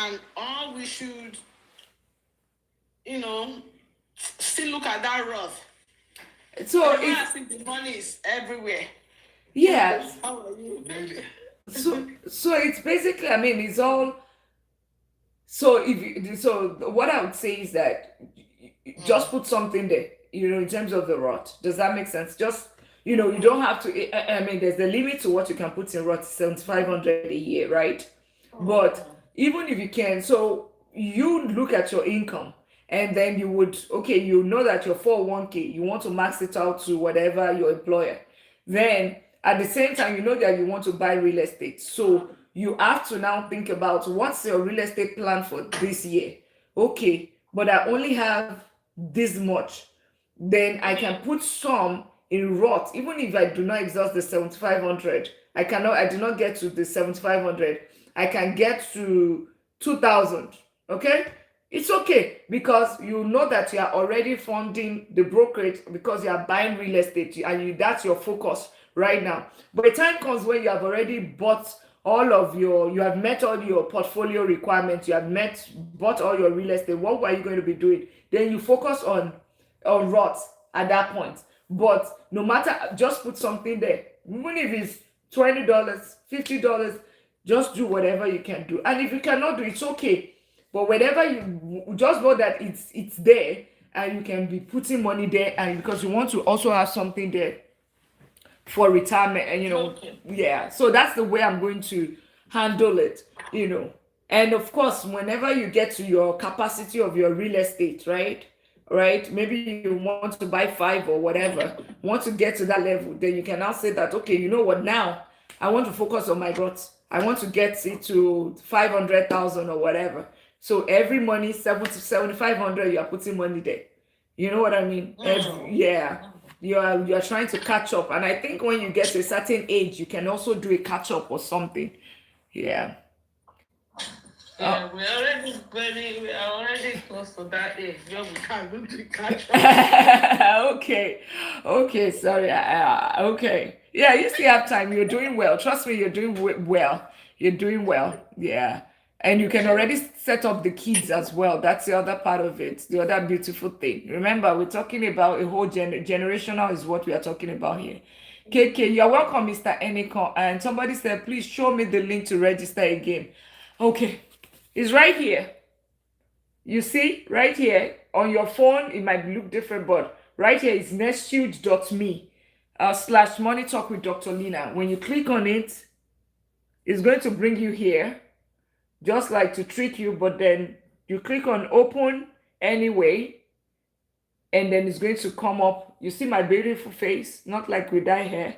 and all we should, still look at that Roth. So I think the money is everywhere. Yes. How are you? So it's basically, it's all. So what I would say is that just put something there, in terms of the Roth. Does that make sense? Just, you don't have to. There's the limit to what you can put in Roth, 7,500 a year, right? But even if you can, so you look at your income, and then you would, okay, that your 401k, you want to max it out to whatever your employer. Then at the same time, that you want to buy real estate. So you have to now think about what's your real estate plan for this year. Okay, but I only have this much. Then I can put some in Roth, even if I do not exhaust the 7,500. I do not get to the 7,500. I can get to 2,000. Okay, it's okay, because you know that you are already funding the brokerage because you are buying real estate, and that's your focus right now. But the time comes when you have already bought you have met all your portfolio requirements, you have bought all your real estate. What were you going to be doing? Then you focus on Roth at that point. But no matter, just put something there, even if it's $20, $50, just do whatever you can do. And if you cannot do it, it's okay. But whenever you just know that it's there, and you can be putting money there, and because you want to also have something there for retirement, and yeah. So that's the way I'm going to handle it, And of course, whenever you get to your capacity of your real estate, right? Maybe you want to buy 5 or whatever, want to get to that level, then you can now say that, okay, you know what, now I want to focus on my growth. I want to get it to 500,000 or whatever. So every money, 7,500, you are putting money there. You know what I mean? Yeah. You are trying to catch up. And I think when you get to a certain age, you can also do a catch up or something. Yeah. Yeah, we are already close to that age where we can't do the catch up. Okay, sorry. Okay. Yeah, you still have time. You're doing well. Trust me, you're doing well. You're doing well. Yeah. And you can already set up the kids as well. That's the other part of it. The other beautiful thing. Remember, we're talking about a whole generational is what we are talking about here. KK, you're welcome, Mr. Enikon. And somebody said, please show me the link to register again. Okay. It's right here. You see, right here on your phone, it might look different, but right here is nexthuge.me / Money Talk with Dr. Lina. When you click on it, it's going to bring you here, just like to trick you, but then you click on open anyway, and then it's going to come up. You see my beautiful face, not like with dye hair,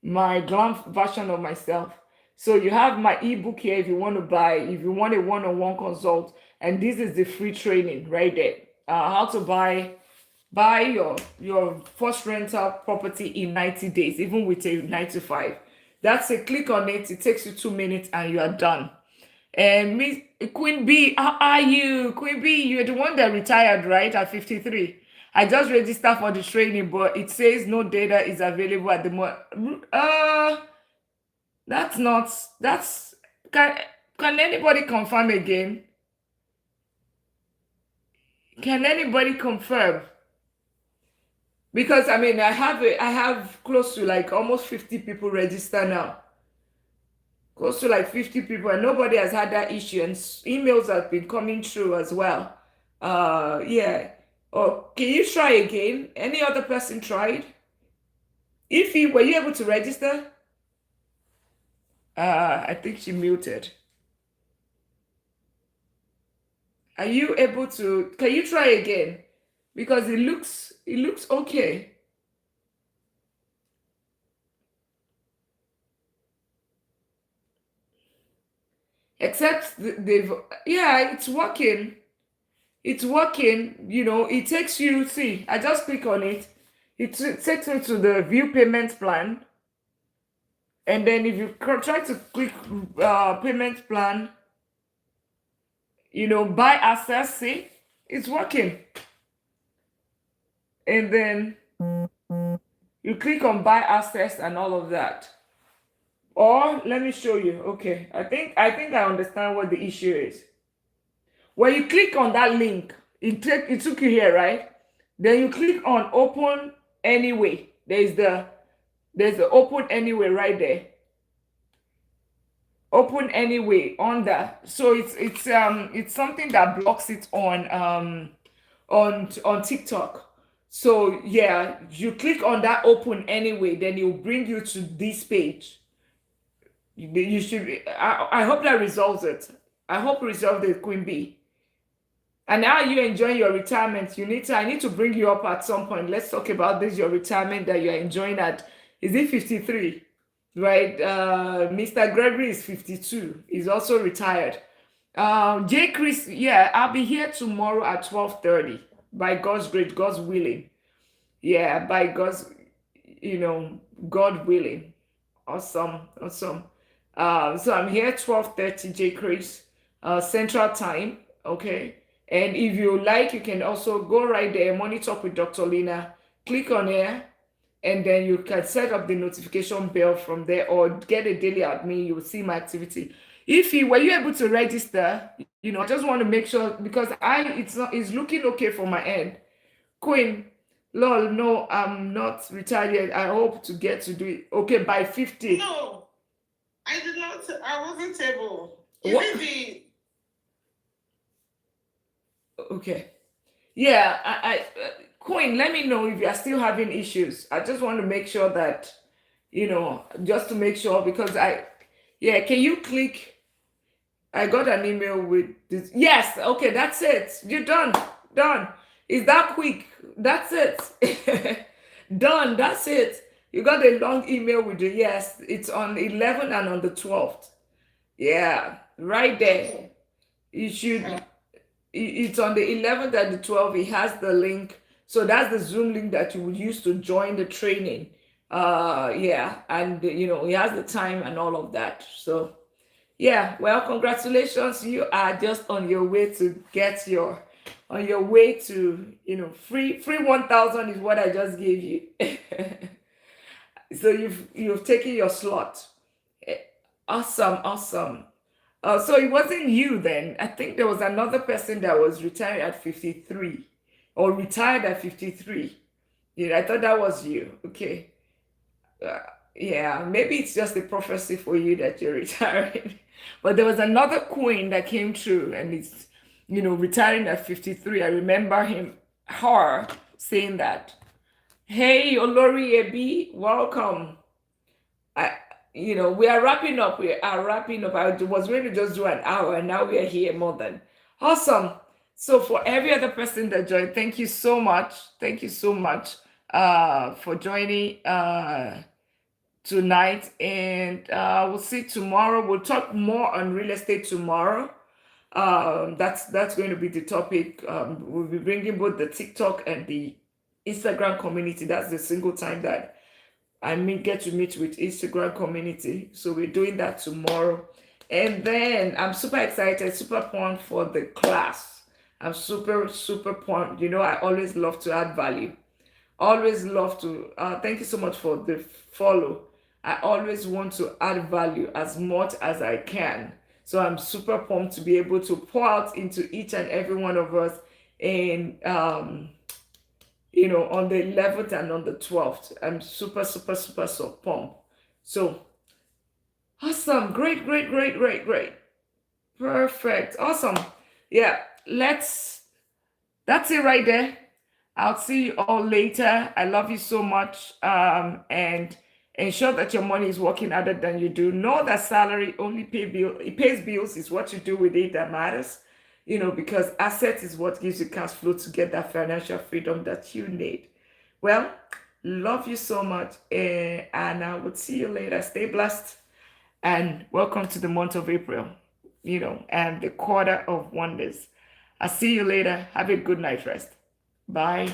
my glam version of myself. So you have my ebook here if you want to buy, if you want a one-on-one consult, and this is the free training right there. How to buy your first rental property in 90 days, even with a 9 to 5. That's a click on it. It takes you 2 minutes and you are done. And Miss Queen B, how are you? Queen B, you're the one that retired, right? At 53. I just registered for the training, but it says no data is available at the moment. Can anybody confirm again? Can anybody confirm? Because I mean, I have close to like almost 50 people register now. Close to like 50 people, and nobody has had that issue, and emails have been coming through as well. Yeah. Or can you try again? Any other person tried? Ify, were you able to register? I think she muted. Are you able to? Can you try again? Because it looks okay. Except yeah, it's working. It's working. It takes you, see, I just click on it. It takes me to the view payment plan. And then if you try to click payment plan, buy access, see, it's working. And then you click on buy access and all of that. Or let me show you. Okay, I think I understand what the issue is. When you click on that link, it took you here, right? Then you click on open anyway. There's the open anyway right there. Open anyway on that. So it's something that blocks it on TikTok. So yeah, you click on that open anyway, then it'll bring you to this page. You should. I hope that resolves it. I hope resolve the Queen Bee. And now you're enjoying your retirement. I need to bring you up at some point. Let's talk about this, your retirement that you're enjoying at. Is it 53? Right? Mr. Gregory is 52. He's also retired. J. Chris, yeah, I'll be here tomorrow at 12:30. By God's grace, God's willing. Yeah, by God's, God willing. Awesome. So I'm here 12:30 J. Chris, Central Time. Okay. And if you like, you can also go right there, Money Talk with Dr. Lina, click on here, and then you can set up the notification bell from there or get a daily at me. You will see my activity. Were you able to register? I just want to make sure, because it's looking okay for my end. Queen, lol, no, I'm not retired yet. I hope to get to do it. Okay, by 50. No, I did not. I wasn't able. Okay. Yeah, I Queen, let me know if you are still having issues. I just want to make sure that, just to make sure, because can you click? I got an email with this. Yes, okay, that's it. You're done. Is that quick? That's it. Done, that's it. You got a long email with the yes. It's on 11 and on the 12th. Yeah, right there. You should. It's on the 11th and the 12th. It has the link. So that's the Zoom link that you would use to join the training. Yeah, and it has the time and all of that. So yeah, well, congratulations. You are just on your way to get free 1,000 is what I just gave you. So you've taken your slot. Awesome. So it wasn't you then. I think there was another person that was retired at 53 or retired at 53. Yeah, I thought that was you. Okay. Yeah, maybe it's just a prophecy for you that you're retiring. But there was another queen that came through and it's, retiring at 53. I remember him. her saying that. Hey, Olori Ebi, welcome. I, we are wrapping up. We are wrapping up. I was going to just do an hour, and now we are here more than awesome. So for every other person that joined, thank you so much. Thank you so much for joining tonight, and we'll see tomorrow. We'll talk more on real estate tomorrow. That's going to be the topic. We'll be bringing both the TikTok and the Instagram community. That's the single time that get to meet with Instagram community. So we're doing that tomorrow. And then I'm super excited, super pumped for the class. I'm super, super pumped. I always love to add value. Always love to, thank you so much for the follow. I always want to add value as much as I can. So I'm super pumped to be able to pour out into each and every one of us in on the 11th and on the 12th. I'm super, super, super, so pumped. So awesome. Great, great, great, great, great. Perfect. Awesome. Yeah, that's it right there. I'll see you all later. I love you so much. And ensure that your money is working harder than you do. Know that salary only pays bills. Is what you do with it that matters. Because asset is what gives you cash flow to get that financial freedom that you need. Well, love you so much, and I will see you later. Stay blessed, and welcome to the month of April, and the quarter of wonders. I'll see you later. Have a good night rest. Bye.